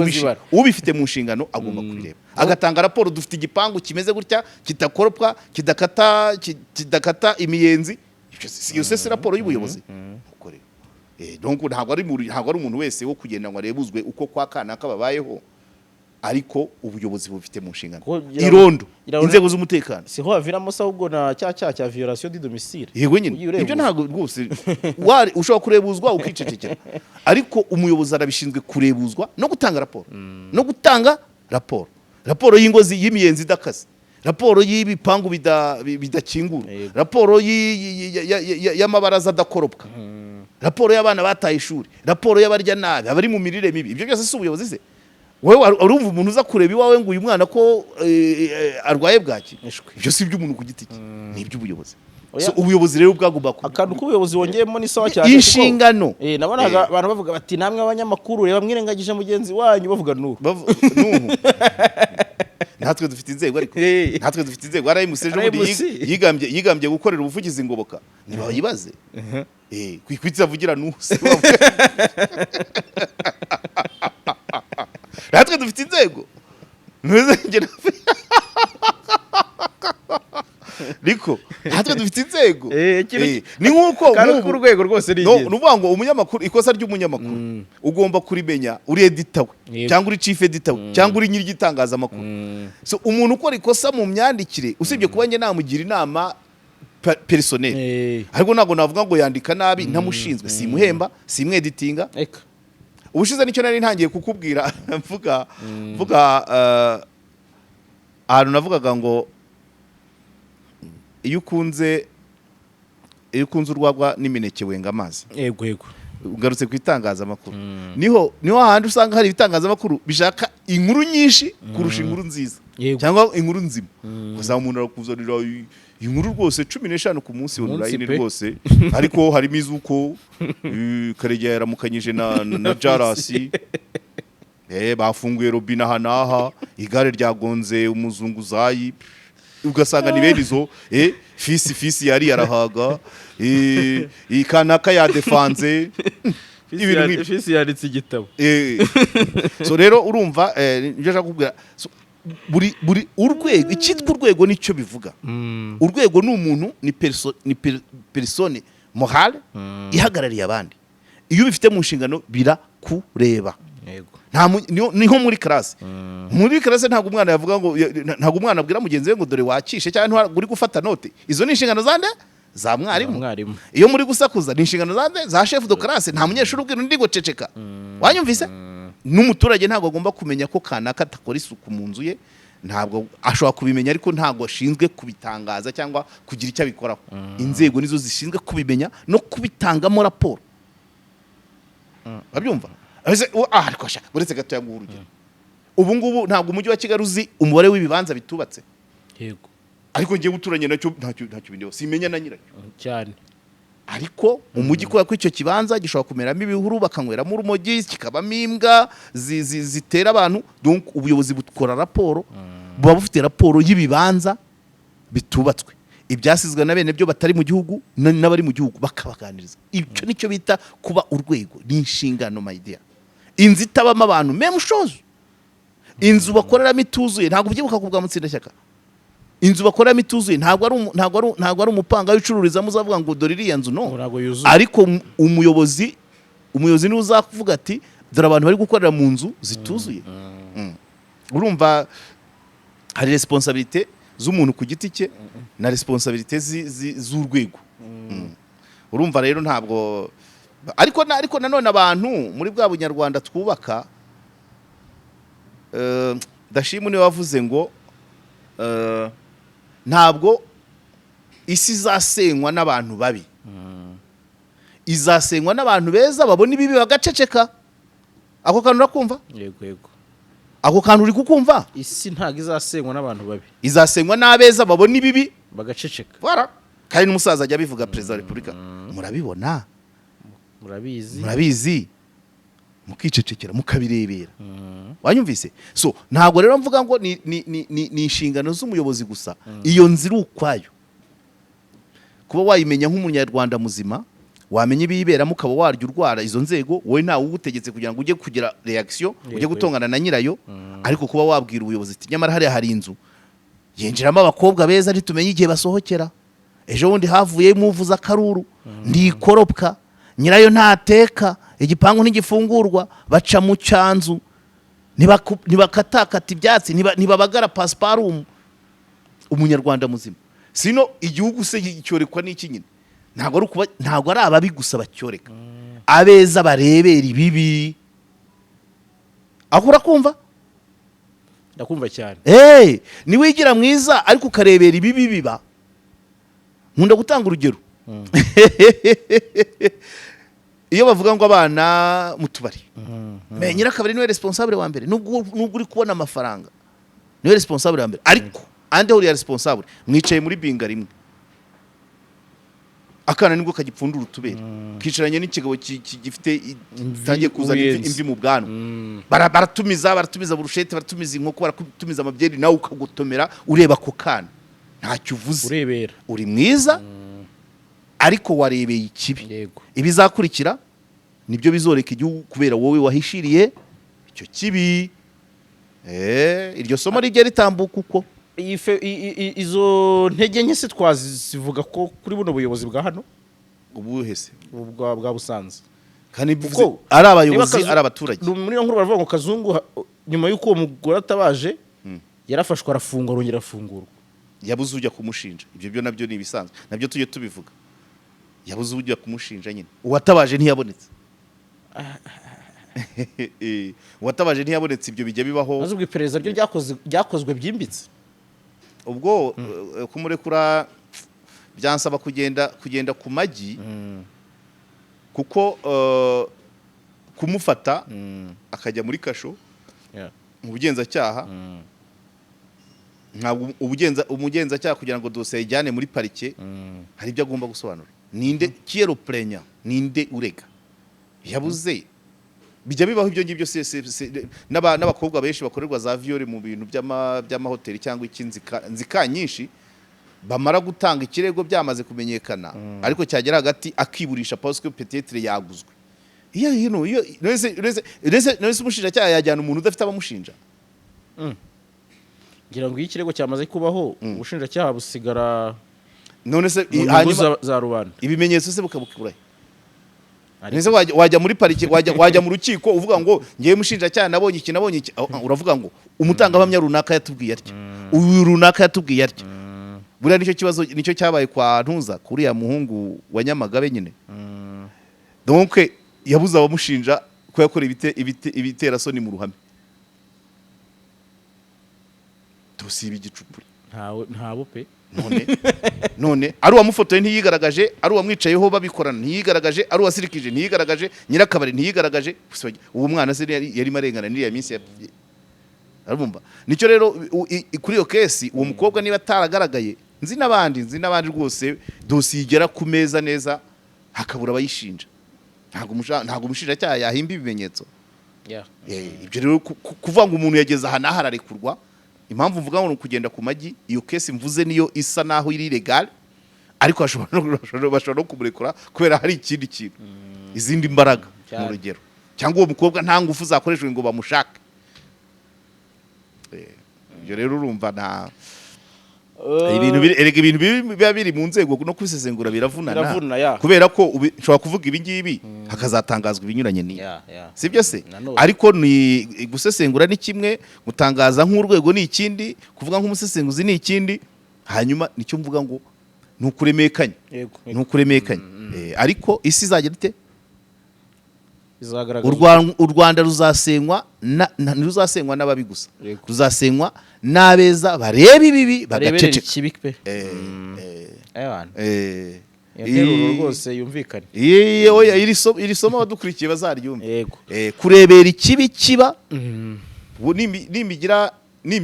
ubifite mu nshingano agomba kubireba agatanga raporo dufite igipangu kimeze gutya kitakoropwa kidakata imiyenzi iyo se raporo y'ubuyobozi donc ntabwo ari umuntu wese wo kugenda ngo arebuzwe uko kwa kana kababayeho ariko ubuyobozi bufite mu nshingano irondo inzego z'umutekano siho aviramo sa ubwo na cya violation du domicile yego nyine ibyo ntabwo rwose ushobora kurebuzwa ukicecekera ariko umuyobozi arabishinzwe kurebuzwa no gutanga raporo y'ingozi y'imiyenzi idakaze raporo y'ibipangu bidakingura raporo y'amabaraza adakoropwa raporo y'abana bataye ishuri raporo y'abarya nabi abari mu mirire mibi ibyo byose si ubuyobozi se wowe urumva umuntu uza kureba iwawe ngo uyu mwana ko arwaye bwaki ibyo si iby'umuntu ku giti cye ni iby'ubuyobozi ubuyobozi rero bwagomba akantu k'ubuyobozi wongeyemo ni sawa cyane inshingano nabonaga abantu bavuga bati namwe abanyamakuru reba mwirengagije mugenzi wanyu bavuga nuhu natwe dufite inzego ariko natwe dufite inzego RMC yigambye gukorera ubuvugizi ngoboka nibayibaze kwikwitsa vugira nuhu natwe dufite inzego Niko natwe dufite inzego ni nkuko ku rwego rwose nuvuga ngo umunyamakuru ikosa ry'umunyamakuru ugomba kurimenya uri editor we cyangwa uri chief editor we cyangwa uri nyiri gitangazamakuru so umuntu ukora ikosa mu myandikire usibye kuba nge namugira inama personnel ariko ntago navuga ngo yandika nabi ntamushinzwe simuhemba simweditinga ubushize nicyo nari ntangiye kukubwira mvuga ahantu navugaga ngo iyo ukunze urwagwa n'imineke wenga amazi yego ugarutse ku itangazamakuru niho handi usanga hari ibitangazamakuru bishaka inkuru nyinshi kurusha inkuru nziza cyangwa inkuru nzima gusa umuntu arakuzanira inkuru rwose 15 ku munsi online rwose ariko harimo izuko Karegeye yaramukanyije na JALAS bafunguye robina hanaha igare ryagonze umuzunguzayi ugasanga ni benizo fisi yari yarahaga ikanaka ya defanze fisi yaritse igitabo so rero urumva nje akubwira buri urwego icyitwa urwego nicyo bivuga. Urwego ni umuntu ni persone morale ihagarariye abandi. Iyo bifite mu nshingano birakureba. Niho muri classe. Muri classe ntabwo umwana yavuga ngo ntabwo umwana abwira mugenzi we ngo dore wakishe cyangwa uri gufata note. Izo ni inshingano zande za mwarimu. Iyo muri gusakuza ni inshingano zande za chef de classe. Nta munyeshuri ubwira undi ngo ceceka. Wanyumvise? N'umuturage ntabwo agomba kumenya ko kanaka atakora isuku mu nzu ye. Ntabwo ashobora kubimenya ariko ntabwo ashinzwe kubitangaza cyangwa kugira icyo abikoraho. Inzego nizo zishinzwe kubimenya no kubitangamo raporo. Babyumva? Ariko sha buretse gato yaguha urugero. Ubu ngubu ntabwo umujyi wa Kigali uzi umubare w'ibibanza bitubatse. Yego. Ariko ngiye guturanye nacyo ntacyo bindeho. Simenya na nyiracyo. Cyane. Ariko umujyi kubera ko icyo kibanza gishobora kumeramo ibihuru bakanyweramo urumogi kikabamo imbwa zitera abantu. Donc ubuyobozi bukora raporo buba bufite raporo y'ibibanza bitubatswe. Ibyasizwe na bene byo batari mu gihugu n'abari mu gihugu bakabaganiriza. Icyo nicyo bita kuba urwego n'inshingano my dear. Inzu itabamo abantu même chose. Inzu bakoreramo ituzuye ntabwo byibuka kubwa mutsinda shyaka. Inzu bakoreramo ituzuye ntabwo ari umupanga w'icururizamo uzavuga ngo dore iriya nzu no. Ariko umuyobozi niwe uzakuvuga ati dore abantu bari gukorera mu nzu zituzuye. Urumva hari responsabilité z'umuntu ku giti cye na responsabilité z'urwego. Urumva rero ntabwo ariko nanone abantu muri bwa bunyarwanda twubaka ndashima niwe wavuze ngo ntabwo isi izasenywa n'abantu babi. Izasenywa n'abantu beza babona ibibi bagaceceka. Ako kantu urakumva? Yego. Ako kantu uri kukumva? Isi ntago izasenywa n'abantu babi. Izasenywa n'abeza babona ibibi bagaceceka. Voilà. Kandi n'umusaza ajya bivuga President wa Republika. Murabibona? Murabizi. Mukicecekera mukabirebera. Wanyumvise? So ntabwo rero mvuga ngo ni inshingano z'umuyobozi gusa. Iyo nzira ukwayo. Kuba wayimenya nk'umunyarwanda muzima, wamenya ibiberamo ukaba waryo urwara izo nzego, wowe ntawe ugutegetse kugira ngo ujye kugira reaction, ujye gutongana na nyirayo, ariko kuba wabwira ubuyobozi ati nyamara hari inzu yinjiramo abakobwa beza ari tumenye igihe basohokera. Ejo wundi havuye muvuza karuru, ndikoropka, nyirayo ntateka, igipangu ntigifungurwa, baca mu cyanzu, ntibakatakata ibyatsi, ntibabagara pasiparumu. Umunyarwanda muzima. Sino igihugu se cyorekwa n'iki nyine? Ntabwo ari ababi gusa bacyoreka. Abeza barebera ibibi. Aho urakumva? Ndakumva cyane. Ni wigira mwiza ariko ukarebera ibibi biba. Nkunda gutanga urugero. Iyo bavuga ngo abana mutubari. Nyirakabari niwe responsable wa mbere. Nubwo uri kubona amafaranga. Niwe responsable wa mbere. Ariko ande uri responsable. Mwicaye muri binga rimwe. Akana nibwo kagipfundura utubere. Kicaranye n'ikigabo gifite tangiye kuzana imvi mu bwanwa. Baratumiza burushete, baratumiza inkoko, baratumiza amabyeri nawe ukagutomera ureba ko kana. Ntacyo uvuze. Urebera. Uri mwiza ariko warebeye ikibi. Yego. Ibizakurikira nibyo bizoreka igihugu kubera wowe wahishiriye icyo kibi. Iryo somo rijye ritambuka uko. Izo ntege nke se twazivuga ko kuri buno buyobozi bwa hano ubuhese bwa Busanze kandi bivuze ari abayobozi ari abaturage. Muri nkuru baravuga ngo Kazungu nyuma y'uko uwo mugore atabaje yarafashwe arafungwa arongera afungurwa. Yabuze ujya kumushinja. Ibyo byo nabyo ni ibisanzwe. Nabyo tujye tubivuga. Yabuze ujya kumushinja nyine. Uwatabaje ntiyabonetse. Uwatabaje ntiyabonetse. Ibyo bijya bibaho. Azubwe iperereza ryo ryakozwe byimbitse. Ubwo kumurekura byansaba kugenda ku magi kuko kumufata akajya muri kasho mu bugenzacyaha ntabwo umugenzacyaha kugira ngo dosiye ijyane muri parike hari ibyo agomba gusobanura. Ninde kiero plenya, ninde urega. Yabuze bijya bibaho ibyo ngibyo n'abakobwa benshi bakorerwa za viole mu bintu by'amahoteli cyangwa inzika nyinshi bamara gutanga ikirego byamaze kumenyekana ariko cyagera hagati akiburisha parce que peut-être yaguzwe. Nese umushinja cyangwa yajyana umuntu udafite abamushinja. ngira ngo iyo ikirego cyamaze kubaho ubushinjacyaha busigara none se hanyuma za rubanda ibimenyetso se bukabukurahe nese wajya muri parike wajya mu rukiko uvuga ngo ngiye mushinjacyaha nabonye iki uravuga ngo umutangabuhamya runaka yatubwiye atya uyu runaka yatubwiye atya buriya nicyo kibazo nicyo cyabaye kwa Ntuza kuri ya muhungu wa Nyamagabe nyine donc yabuze abamushinja ko yakora ibitera soni mu ruhame tusiba igicupuri ntabo pe none ari uwamufotoye ntiyigaragaje ari uwamwicayeho babikorana ntiyigaragaje ari uwasirikije ntiyigaragaje nyirakabari ntiyigaragaje uwo mwana se yari marengana n'iriya minsi arumva nicyo rero kuri iyo kesi uwo mukobwa niba ataragaragaye nzi n'abandi rwose dosiye igera ku meza neza hakabura abayishinja ntabwo umushinjacyaha yahimba ibimenyetso ibyo rero kuvuga ngo umuntu yageze aha n'aha ararekurwa impamvu mvuga ngo kugenda ku magi iyo kesi mvuze niyo isa naho iri legal ariko bashobora no kumurekura kubera hari ikindi kintu izindi mbaraga mu rugero cyangwa uwo mukobwa nta ngufu zakoreshejwe ngo bamushake ibyo rero urumva nta ibintu biba biri mu nzego no kubisesengura biravunana kubera ko ushobora kuvuga ibi ngibi hakazatangazwa ibinyuranye n'iyo sibyo se ariko ni gusesengura ni kimwe gutangaza nk'urwego ni ikindi kuvuga nk'umusesenguzi ni ikindi hanyuma nicyo mvuga ngo nukuremekanya ariko isi izagera ite u Rwanda ruzasenywa n'ababi gusa ruzasenywa n'abeza bareba ibibi bagaceceka rwose yumvikane iri somo abadukurikiye bazaryumve kurebera ikibi kiba nimbigira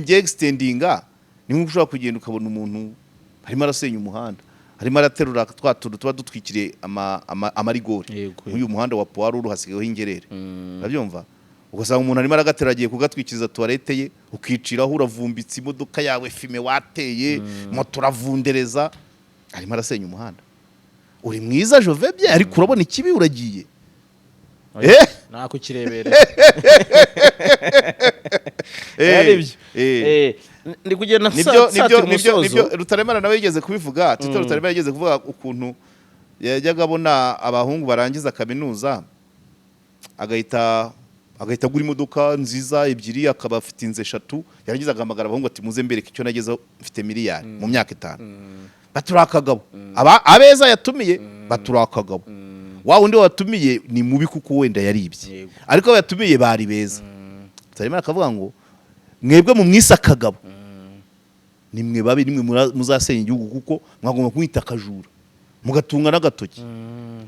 extendinga ni nk'uko ushobora kugenda ukabona umuntu harimo arasenya umuhanda harimo araterura twa tuntu tuba dutwikiriye amarigori nk'uyu muhanda wa Poiruru hasigayeho ingerere urabyumva ugasanga umuntu arimo aragatera agiye kugatwikiriza tuwarete ye ukiciraho uravumbitse imodoka yawe fime wateye moto uravundereza arimo arasenya umuhanda uri mwiza jovebye ariko urabona ikibi uragiye nako kirebere ndi kugenda nibyo Rutaremara nawe yigeze kubivuga Rutaremara yigeze kuvuga ukuntu yajyaga abona abahungu barangiza kaminuza agahita agura imodoka nziza ebyiri akaba afite inze 3 yarangiza agamagara abahungu ati muze mbereke icyo nagezeho mfite miliyari mu myaka 5 baturakagabo abeza yatumiye baturakagabo wa wundi watumiye ni mubi kuko wenda yaribye ariko yatumiye bari beza Rutaremara akavuga ngo mwebwe mu mwisakagabo nimwe babi nimwe muzasenya igihugu kuko mwagomba kwita akajura mugatunga n'agatoki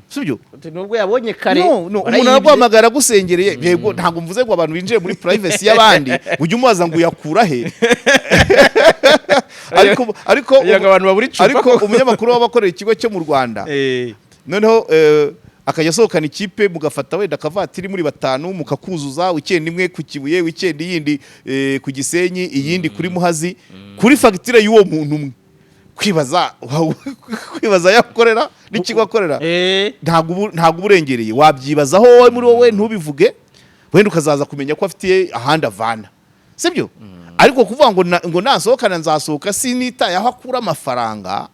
sibyo nubwo yabonye kare umuntu aragwamagara gusengereye yego ntabwo mvuze ngo abantu binjiye muri privacy y'abandi ujye umubaza ngo yakura he ariko umunyamakuru w'abakorera ikigo cyo mu Rwanda noneho akajya asohokana ikipe mugafata wenda akavatiri muri 5 mukakuzuza weekend imwe ku Kibuye weekend yindi ku Gisenyi iyindi kuri Muhazi kuri fagitire y'uwo muntu umwe kwibaza yakorera n'ikigo akorera ntabwo uburengereye wabyibazaho wowe muri wowe ntubivuge wenda ukazaza kumenya ko afitiye ahandi avana sibyo ariko kuvuga ngo nasohokana nzasohoka sinitaye aho akura amafaranga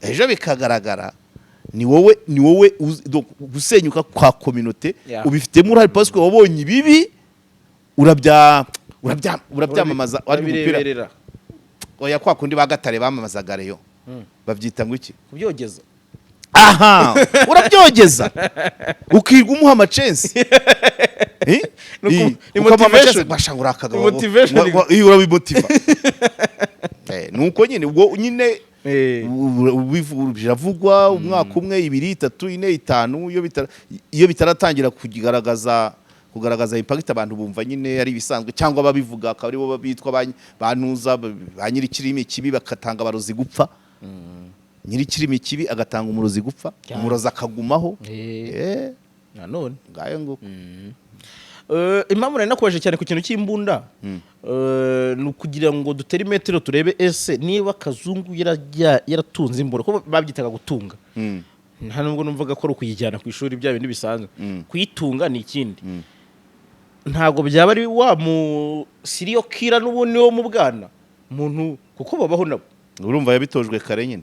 ejo bikagaragara ni wowe gusenyuka kwa community ubifitemo uruhare parce que wabonye ibibi urabyamamaza ari umupira oya kwa kundi bagatare bamamazaga reyo bavyita ngo iki kubyogeza aha urabyogeza ukirwa umuha amacence motivation bashangura akagabo urabimotiva nuko nyine ubwo nyine biravugwa umwaka umwe 2 3 4 5 iyo bitaratangira kugaragaza impact abantu bumva nyine ari bisanzwe cyangwa babivuga akaba ari bo babitwa banuza ba nyiri kirimi kibi bakatanga abarozi gupfa nyiri kirimi kibi agatanga umurozi gupfa umurozi akagumaho nanone ngayo ngo impamvu nari nakomeje cyane ku kintu cy'imbunda ni ukugira ngo dutere metero turebe ese niba Kazungu yaratunze imbunda ko babyitaga gutunga nta nubwo numvaga ko ari ukuyijyana ku ishuri bya bindi bisanzwe kuyitunga ni ikindi ntabwo byaba ari wa mu serial killer n'ubundi wo mu bwana umuntu kuko babaho nabo urumva yabitojwe kare nyine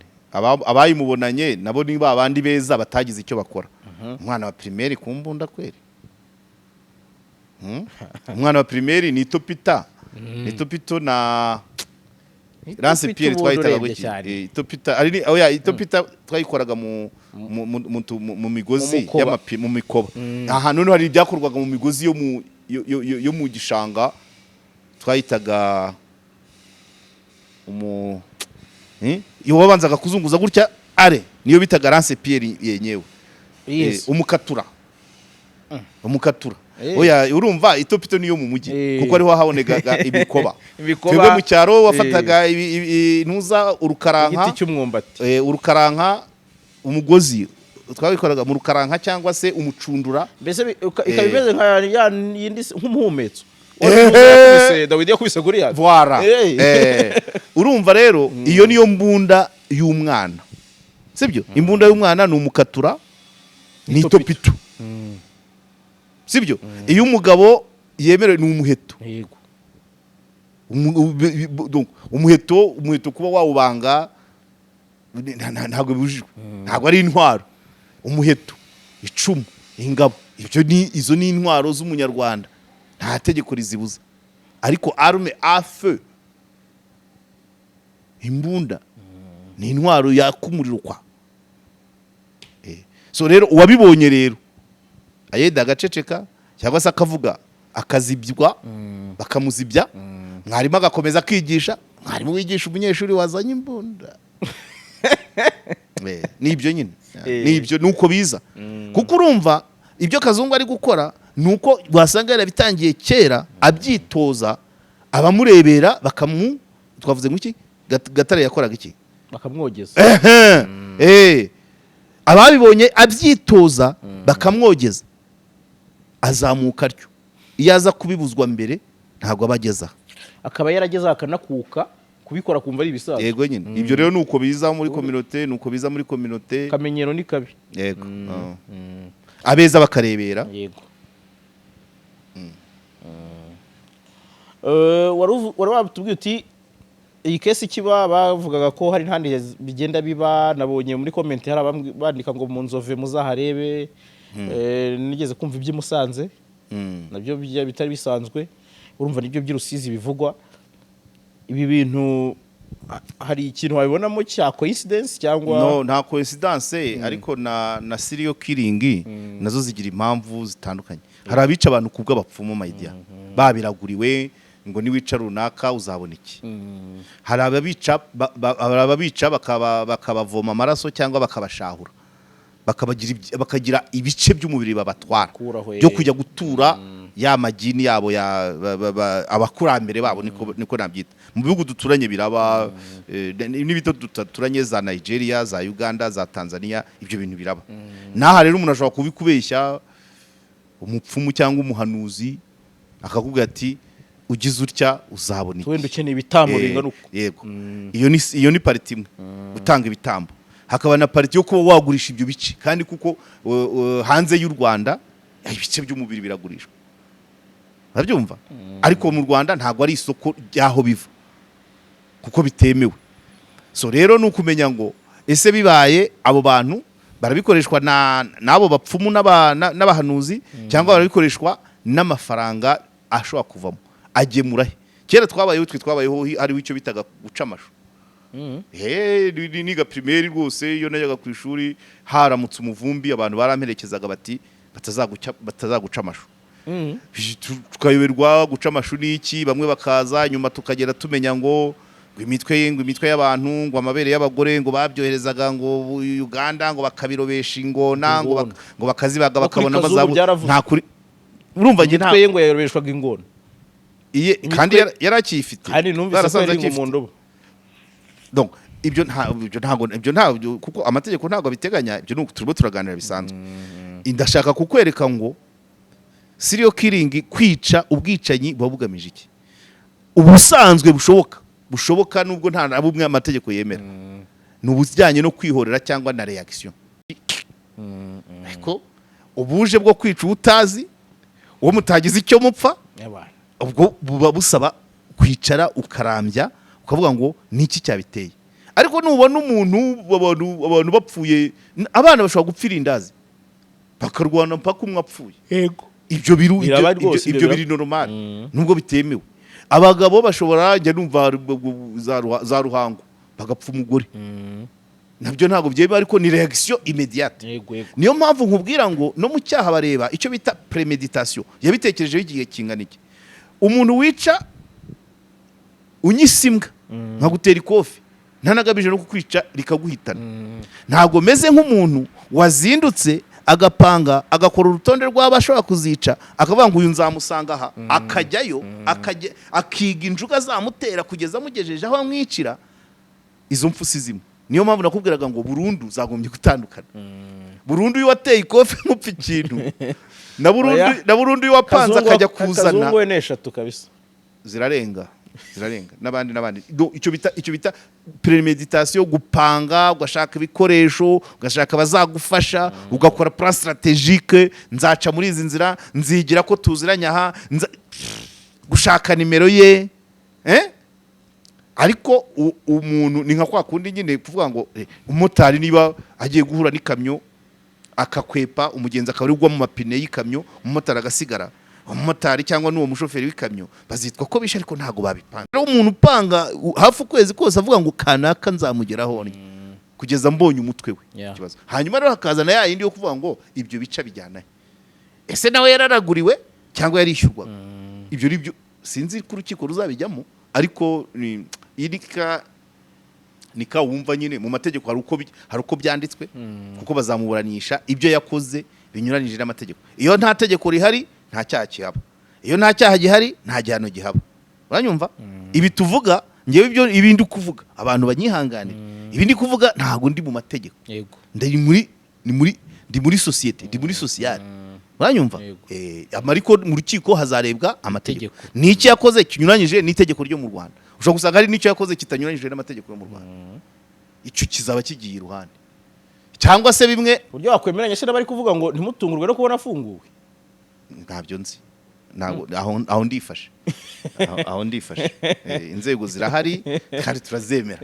abayimubonanye nabo ni babandi beza batagize icyo bakora umwana wa primaire kumbunda kweri umwana wa primaire ni topita ni topito na Lance Pierre twahitaga guki topita ari oya itopita twayikoraga mu migozi mu mikoba aha none hari ibyakorwaga mu migozi yo mu gishanga twahitaga iyo wabanzaga kuzunguza gutya are niyo bitaga Lance Pierre yenyewe umukatura oya urumva itopito niyo mu mujyi kuko ariho habonekaga ibikoba twebwe mu cyaro wafataga ntuza urukaranka igiti cy'umwumbati urukaranka umugozi twabikoraga mu rukaranka cyangwa se umucundura mbese ikabimeze nka yindi nk'umuhumetso Dawidi yakubise Goliath voilà urumva rero iyo niyo mbunda y'umwana sibyo imbunda y'umwana ni umukatura ni itopito sibyo iyo umugabo yemerewe ni umuheto yego umuheto kuba wawubanga ntabwo bibujijwe ntabwo ari intwaro umuheto icumu ingabo izo ni intwaro z'umunyarwanda nta tegeko rizibuza ariko arme à feu imbunda ni intwaro yakumuriro kwa so rero uwabibonye rero ayeda agaceceka cyangwa se akavuga akazibywa bakamuzibya mwarimu agakomeza akigisha mwarimu wigisha umunyeshuri wazanye imbunda nibyo nyine nibyo nuko biza kuko urumva ibyo Kazungu ari gukora nuko wasanga yarabitangiye kera abyitoza abamurebera twavuze ngiki Gatare yakoraga iki bakamwogeza ababibonye abyitoza bakamwogeza azamuka ryo iyo aza kubibuzwa mbere ntabwo abageza akaba yarageza akanakuka kubikora kumva ari ibisaza yego nyine ibyo rero nuko biza muri communauté nuko biza muri communauté kamenyero ni kabi yego abeza bakarebera yego wari watubwiye uti iyi kesi kiba bavugaga ko hari ntandi bigenda biba nabonye muri comment hari bandika ngo mu Nzove muzaharebe nigeze kumva iby'imusanze nabyo bitari bisanzwe urumva nibyo by'Urusizi bivugwa ibi bintu hari ikintu wabibonamo cya coincidence cyangwa no nta coincidence ariko na serial killing nazo zigira impamvu zitandukanye hari abica abantu kubw'abapfumu idea babiraguriwe ngo niwica runaka uzabona iki hari ababica bakabavoma amaraso cyangwa bakabashahura bakagira ibice by'umubiri babatwara byo kujya gutura ya magini yabo abakurambere babo niko nabyita mu bihugu duturanye biraba n'ibito duturanye za Nigeria za Uganda za Tanzania ibyo bintu biraba naha rero umuntu ashobora kubikubeshya umupfumu cyangwa umuhanuzi akakubwira ati ugize utya uzabona iki wenda ukeneye ibitambo bingana uko yego iyo ni pariti imwe gutanga ibitambo hakaba na pariti yo kuba wagurisha ibyo bice kandi kuko hanze y'u Rwanda ibice by'umubiri biragurishwa urabyumva ariko mu Rwanda ntabwo ari isoko ryaho biva kuko bitemewe so rero nukumenya ngo ese bibaye abo bantu barabikoreshwa nabo bapfumu n'abahanuzi cyangwa barabikoreshwa n'amafaranga ashobora kuvamo agemurahe kera twabayeho hari icyo bitaga guca amashu niga primaire rwose iyo najyaga ku ishuri haramutse umuvumbi abantu baramperekezaga bati batazaguca amashu tukayoberwa guca amashu n'iki bamwe bakaza nyuma tukagera tumenya ngo imitwe y'abantu ngo amabere y'abagore ngo babyoherezaga ngo Uganda ngo bakabirobesha ingona ngo bakazibaga bakabona amazabu nta kuri urumva nge nta ngo yayorobeshwaga ingona kandi yarakifite kandi numvise ko ari mu ndobo donc ibyo ntabwo kuko amategeko ntabwo abiteganya ibyo nuko turimo turaganira bisanzwe indashaka kukwereka ngo serial killing kwica ubwicanyi buba bugamije iki ubusanzwe bushoboka nubwo nta nabumwe amategeko yemera n'ubujyanye no kwihorera cyangwa na reaction ariko ubuje bwo kwica utazi uwo mutagize icyo mupfa ubwo buba busaba kwicara ukarambya ukavuga ngo niki cyabiteye. Ariko nubona abantu bapfuye, abana bashobora gupfira indazi bakarwana mpaka umwe apfuye. Yego. Ibyo biri normal nubwo bitemewe. Abagabo bashobora njya numva za ruhango bagapfa umugore. Nabyo ntabwo byemewe ariko ni reaction immédiate. Niyo mpamvu nkubwira ngo no mu cyaha bareba icyo bita premeditation. Yabitekerejeho igihe kingana iki. Umuntu wica unyisimbwa nka gutera ikofi ntanagabije no kukwica rikaguhitana. Ntabwo meze nk'umuntu wazindutse agapanga agakora urutonde rw'abashobora kuzica akavuga ngo uyu nzamusanga aha akajyayo akiga injuga zamutera kugeza amugejeje aho amwicira. Izo mpfu si zimwe. Niyo mpamvu nakubwiraga ngo burundu zagombye gutandukana. Burundu iyo wateye ikofi nk'upfa ikintu na burundu iyo wapanze akajya kuzana Kazungu we n'eshatu kabisa zirarenga n'abandi icyo bita premeditation, gupanga ugashaka ibikoresho ugashaka bazagufasha ugakora plan stratégique. Nzaca muri izi nzira nzigira ko tuziranya aha gushaka nimero ye ariko umuntu ni nka kwa kundi nyine kuvuga ngo umumotari niba agiye guhura n'ikamyo akakwepa umugenzi akaba ari ugwa mu mapine y'ikamyo umumotari agasigara, umumotari cyangwa n'uwo mushoferi w'ikamyo bazitwa ko bishe ariko ntago babipanga. Rero umuntu upanga hafi ukwezi kose avuga ngo kanaka nzamugeraho kugeza mbonye umutwe we kibazo. Hanyuma rero hakazana ya yindi yo kuvuga ngo ibyo bica bijyana ese nawe yararaguriwe cyangwa yarishyurwa. Ibyo nibyo sinzi ku rukiko ruzabijyamo ariko nika wumva nyine mu mategeko hari uko byanditswe kuko bazamuburanisha ibyo yakoze binyuranije n'amategeko. Iyo nta tegeko rihari nta cyaha kihaba, iyo nta cyaha gihari nta gihano gihaba. Uranyumva? Ibi tuvuga ngewe ibyo ibindi kuvuga abantu banyihangane. Ibindi kuvuga ntago ndi mu mategeko. Yego. Ndi muri societe, ndi muri sociale. Uranyumva? Amariko mu rukiko hazarebwa amategeko. Niki yakoze kinyuranyije n'itegeko ryo mu Rwanda. Ushobora gusanga hari n'icyo yakoze kitanyuranyije n'amategeko yo mu Rwanda. Icyo kizaba kigiye iruhande. Cyangwa se bimwe buryo wakwemeranya se bari kuvuga ngo ntimutungurwe no kubona afunguwe. Ntabyo nzi. Aho ndifashe. Aho ndifashe. Inzego zirahari kandi turazemera.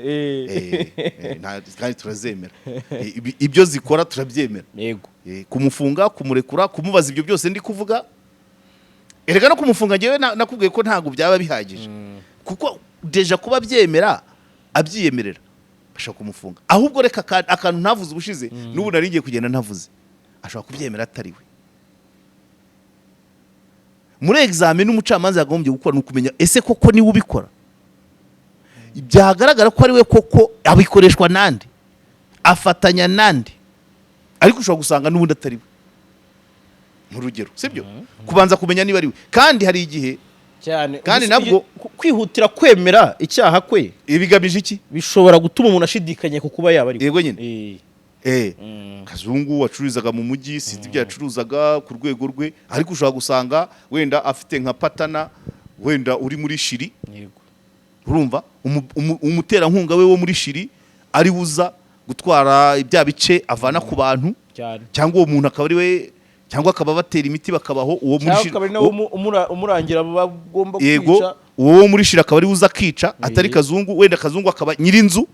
Kandi turazemera. Ibyo zikora turabyemera. Yego. Kumufunga, kumurekura, kumubaza ibyo byose ndi kuvuga. Erega no kumufunga ngewe nakubwiye ko ntago byaba bihagije. Kuko deja kuba byemera abyiyemerera bashaka kumufunga. Ahubwo reka akantu ntavuze ubushize n'ubu nari ngiye kugenda ntavuze. Ashobora kubyemera atari we. Muri examen n'umucamanza yagombye gukora nukumenya ese koko ni ubikora. Byagaragara ko ari we koko abikoreshwa nande. Afatanya nande. Ariko ushobora gusanga n'ubundi atari we. Mu rugero, sibyo? Kubanza kumenya niba ari we. Kandi hari igihe cyane kandi nabwo kwihutira kwemera icyaha kwe ibigamije iki bishobora gutuma umuntu ashidikanye ku kuba yaba ari. Yego nyine. Kazungu wacururizaga mu mujyi sinzi ibyo yacuruzaga ku rwego rwe ariko ushobora gusanga wenda afite nka patana wenda uri muri Shiri. Yego. Urumva umuterankunga we wo muri Shiri ari buza gutwara ibya bice avana ku bantu cyangwa uwo muntu akaba ari we cyangwa akaba batera imiti bakabaho uwo muri Shiri umurangira bagomba kwica. Yego uwo muri Shiri akaba ari uza akica atari Kazungu wenda Kazungu akaba nyirinzu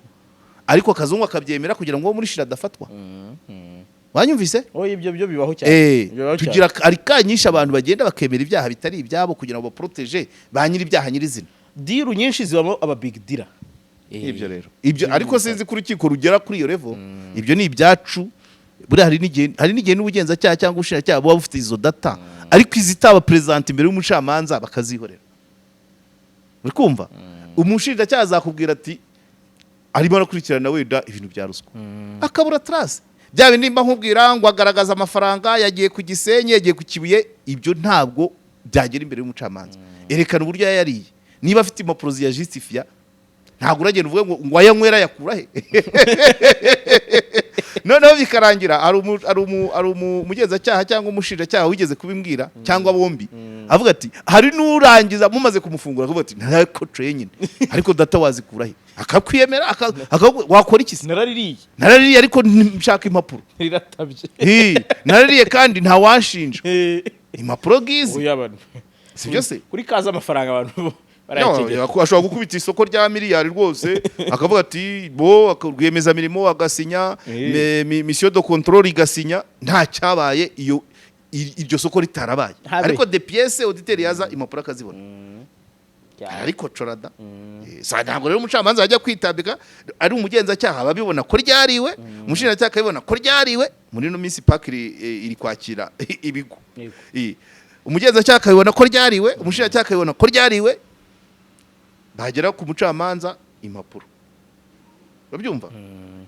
ariko Kazungu akabyemera kugira ngo uwo muri Shiri adafatwa. Wanyumvise? Ibyo bibaho cyane. Tugira ari kanyisha abantu bagenda bakemera ibyaha bitari ibyabo kugira ngo baprotege ba nyiri ibyaha nyirizina. Diru nyinshi zibamo aba big dealer. Ibyo rero. Ibyo ariko sinzi kuri urukiko rugera kuri iyo level. Ibyo ni ibyacu. Buri hari n'igihe n'ubugenzacyaha cyangwa ubushakacyaha buba bufite izo data ariko izitaba president imbere y'umucamanza bakazihorera. Uri kumva? Umushinjacyaha azakubwira ati arimo arakurikirana wenda ibintu bya ruswa. Akabura trace. Bya bindi mba nkubwira ngo agaragaza amafaranga yagiye ku Gisenyi yagiye ku Kibuye ibyo ntabwo byagera imbere y'umucamanza. Erekana uburyo yariye. Niba afite impapuro ya justifia ntabwo uragenda uvuge ngo ayanywera yakura he. Noneho bikarangira ari umugenzacyaha cyangwa umushinjacyaha wigeze kubimbwira cyangwa bombi avuga ati hari n'urangiza mumaze kumufungura avuga ati ntako nyine ariko data wazikura he akakwiyemera wakora iki se? Naraririye ariko nshaka impapuro riratabye. Naraririye kandi nta washinja impapuro gizi. Sibyo se? Kuri kaza amafaranga abantu ashobora gukubita isoko rya miliyari rwose akavuga ati bo rwiyemezamirimo agasinya mission de contrôle igasinya nta cyabaye iryo soko ritarabaye ariko de pièces auditeur yaza impapuro akazibona ariko corada ntabwo rero umucamanza ajya kwitabika ari umugenzacyaha ababibona ko ryariwe umushinjacyaha akabibona ko ryariwe muri no minsi park iri kwakira ibigo umugenzacyaha akabibona ko ryariwe umushinjacyaha akabibona ko ryariwe bagera ku mucamanza impapuro babyumva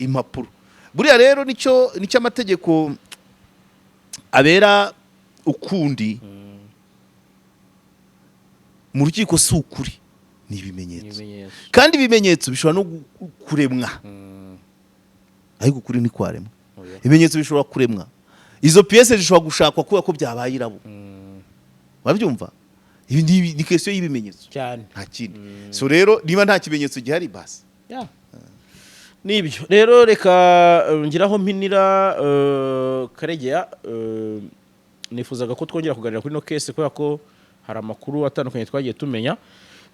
impapuro buriya rero nicyo amategeko abera ukundi mu rukiko si ukuri ni ibimenyetso kandi ibimenyetso bishobora no kuremwa ariko ukuri ni kwaremwa ibimenyetso bishobora kuremwa izo pièces zishobora gushakwa kubera ko byabaye irabo babyumva ibi ni question y'ibimenyetso cyane nta kindi so rero niba nta kimenyetso gihari basi nibyo rero reka ngiraho mpinira Karegeya nifuzaga ko twongera kuganira kuri no case kubera ko hari amakuru atandukanye twagiye tumenya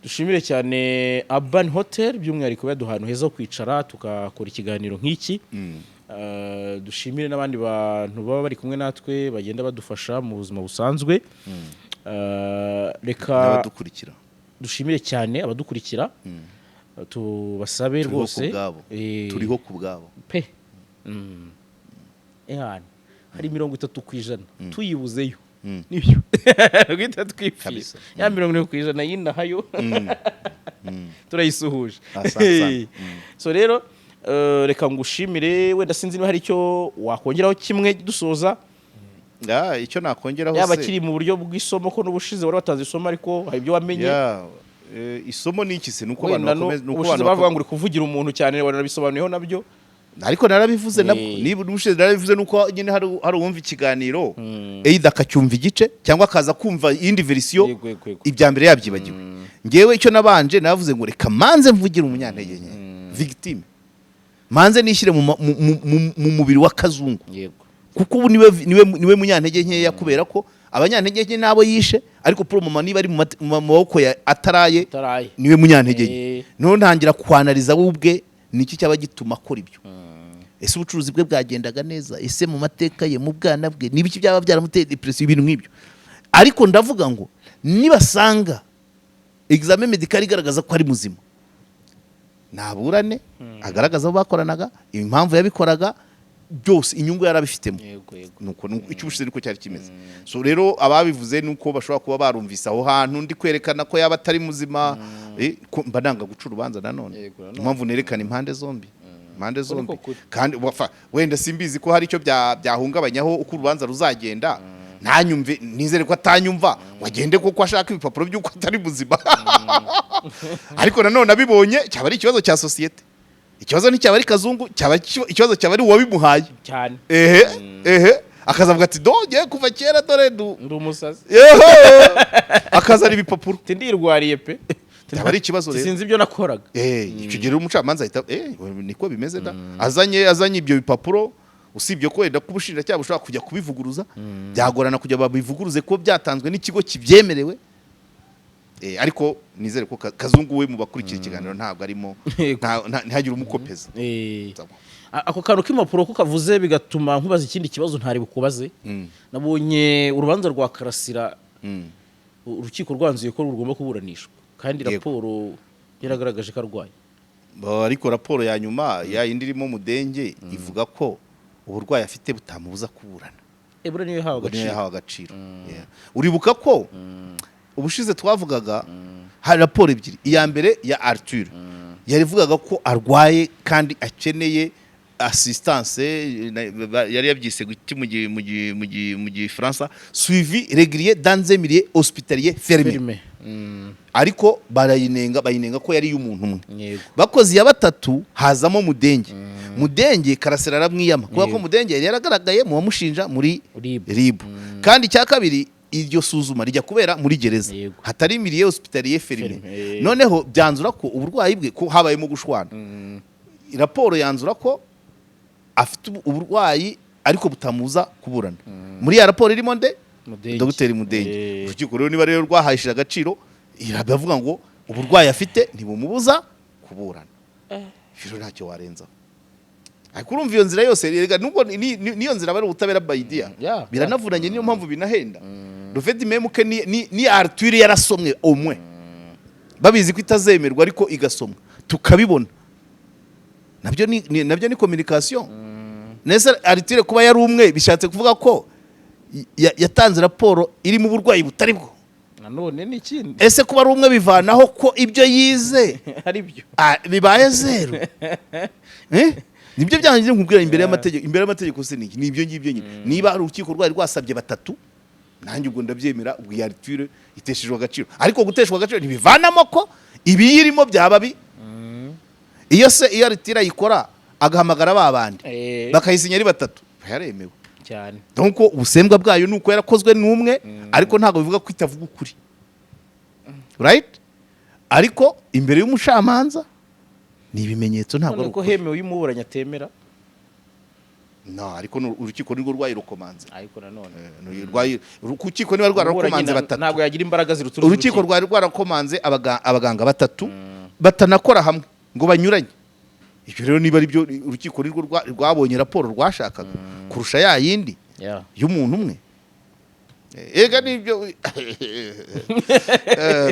dushimire cyane Urban Hotel by'umwihariko yaduha ahantu heza ho kwicara tukakora ikiganiro nk'iki dushimire n'abandi bantu baba bari kumwe natwe bagenda badufasha mu buzima busanzwe reka dushimire cyane abadukurikira tubasabe rwose turiho ku bwabo pe hari 30% tuyibuzeyo nibyo rwita twifisa ya 40% y'inahayo turayisuhuje so rero reka ngushimire wenda sinzi niba hari icyo wakongeraho kimwe dusoza icyo nakongeraho yaba kiri mu buryo bw'isomo ko n'ubushize wari watanze isomo ariko hari ibyo wamenye isomo ni iki se nuko abantu bakomeza nuko abantu bavuga ngo uri kuvugira umuntu cyane wanabisobanuyeho nabyo ariko narabivuze nabwo niba ubushize narabivuze nuko nyine hari uwumva ikiganiro either akacyumva igice cyangwa akaza kumva indi version ibya mbere yabyibagiwe ngewe icyo nabanje navuze ngo reka manze mvugira umunyantege nke victime manze nishyire mu mubiri wa Kazungu kuko ubu niwe munyantege nkeya kubera ko abanyantege nke nabo yishe ariko pro mama niba ari mu maboko ya ataraye niwe munyantege nke no ntangira kwanariza we ubwe niki cyaba gituma akora ibyo ese ubucuruzi bwe bwagendaga neza ese mu mateka ye mu bwana bwe nibiki byaba byaramuteye depression ibintu nk'ibyo ariko ndavuga ngo nibasanga examen medical igaragaza ko ari muzima naburane agaragaza abo bakoranaga impamvu yabikoraga byose inyungu yarabifitemo nuko icyo ubushize niko cyari kimeze so rero ababivuze nuko bashobora kuba barumvise aho hantu ndi kwerekana ko yaba atari muzima mba nanga guca urubanza nanone impamvu nerekana impande zombi kandi wenda simbizi ko hari icyo byahungabanyaho uko urubanza ruzagenda ntanyumve nizere ko atanyumva wagende kuko ashaka ibipapuro by'uko atari muzima ariko nanone abibonye cyaba ari ikibazo cya societe ikibazo nticyaba ari Kazungu ikibazo cyaba ari uwabimuhaye cyane akazavuga ati doge kuva kera dore ndi umusazi akazana ibipapuro ndirwariye pe cyaba ari ikibazo rero sinzi ibyo nakoraga icyo gihe umucamanza ahita niko bimeze da azanye ibyo bipapuro usibye ko wenda kubushinjacyaha bushobora kujya kubivuguruza byagorana kujya babivuguruze ko byatanzwe n'ikigo kibyemerewe ariko nizere ko Kazungu we mu bakurikira ikiganiro ntabwo arimo ntihagire umukopeza ako kantu k'impapuro ko kavuze bigatuma nkubaza ikindi kibazo ntari bukubaze nabonye urubanza rwa Karasira urukiko rwanzuye ko rugomba kuburanishwa kandi raporo yaragaragaje ko arwaye ariko raporo ya nyuma ya indi irimo mudenge ivuga ko uburwayi afite butamubuza kuburana ebura niyo yahawe agaciro uribuka ko ubushize twavugaga hari raporo ebyiri iya mbere ya Arthur yarivugaga ko arwaye kandi akeneye assistance yari yabyise guti mu Gifaransa suivi régulier dans un milieu hospitalier fermé ariko bayinenga ko yari y'umuntu umwe bakoze ya batatu hazamo mudenge Karasira aramwiyama kuko ko mudenge yari yaragaragaye mu bamushinja muri RIB kandi cya kabiri iryo suzuma rijya kubera muri gereza hatari milieu hospitalier fermé noneho byanzura ko uburwayi bwe ko habayemo gushwana raporo yanzura ko afite uburwayi ariko butamuza kuburana muri ya raporo irimo Dr. Mudenge urukiko rero niba rero rwahayishije agaciro irabavuga ngo uburwayi afite ntibumubuza kuburana rero ntacyo warenzaho ariko urumva iyo nzira yose rega nubwo niyo nzira bari ubutabera bayidiya biranavuranye niyo mpamvu binahenda rufeti memuke ni Arthur yarasomwe omwe babizi ko itazemerwa ariko igasomwa tukabibona nabyo ni communication nese Arthur kuba yari umwe bishatse kuvuga ko yatanze raporo iri mu burwayi butari bwo nanone ni ikindi ese kuba ari umwe bivanaho ko ibyo yize ari byo bibaye zero nibyo byanjye nkubwira imbere y'amategeko se nibyo ngibyo nyine niba ari urukiko rwari rwasabye batatu nanjye ubwo ndabyemera ubwo Arthur iteshejwe agaciro ariko guteshwa agaciro ntibivanamo ko ibiyirimo byaba iyo Arthur ayikora agahamagara babandi bakayisinya ari batatu yaremewe cyane donc ubusembwa bwayo nuko yarakozwe n'umwe ariko ntago bivuga ko itavuga ukuri right ariko imbere y'umushamanza ni ibimenyetso ntabwo uko hemewe y'umuburanya atemera no ariko urukiko nirwo rwayirokomanze ariko nanone urukiko niba rwarakomanze batatu ntabwo yagira imbaraga zirutura urukiko rwari rwarakomanze abaganga batatu batanakora hamwe ngo banyuranye ibyo rero niba ari byo urukiko nirwo rwabonye raporo rwashakaga kurusha ya yindi y'umuntu umwe ega nibyo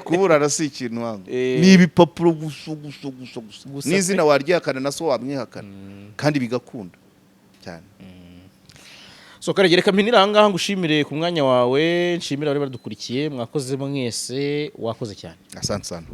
kuburana si ikintu wangu ni ibipapuro gusa n'izina waryihakana na so wamwihakana kandi bigakunda cyane so Karegeye reka mpinira ahangaha ngushimire ku mwanya wawe nshimira abari badukurikiye mwakoze mwese wakoze cyane asante sana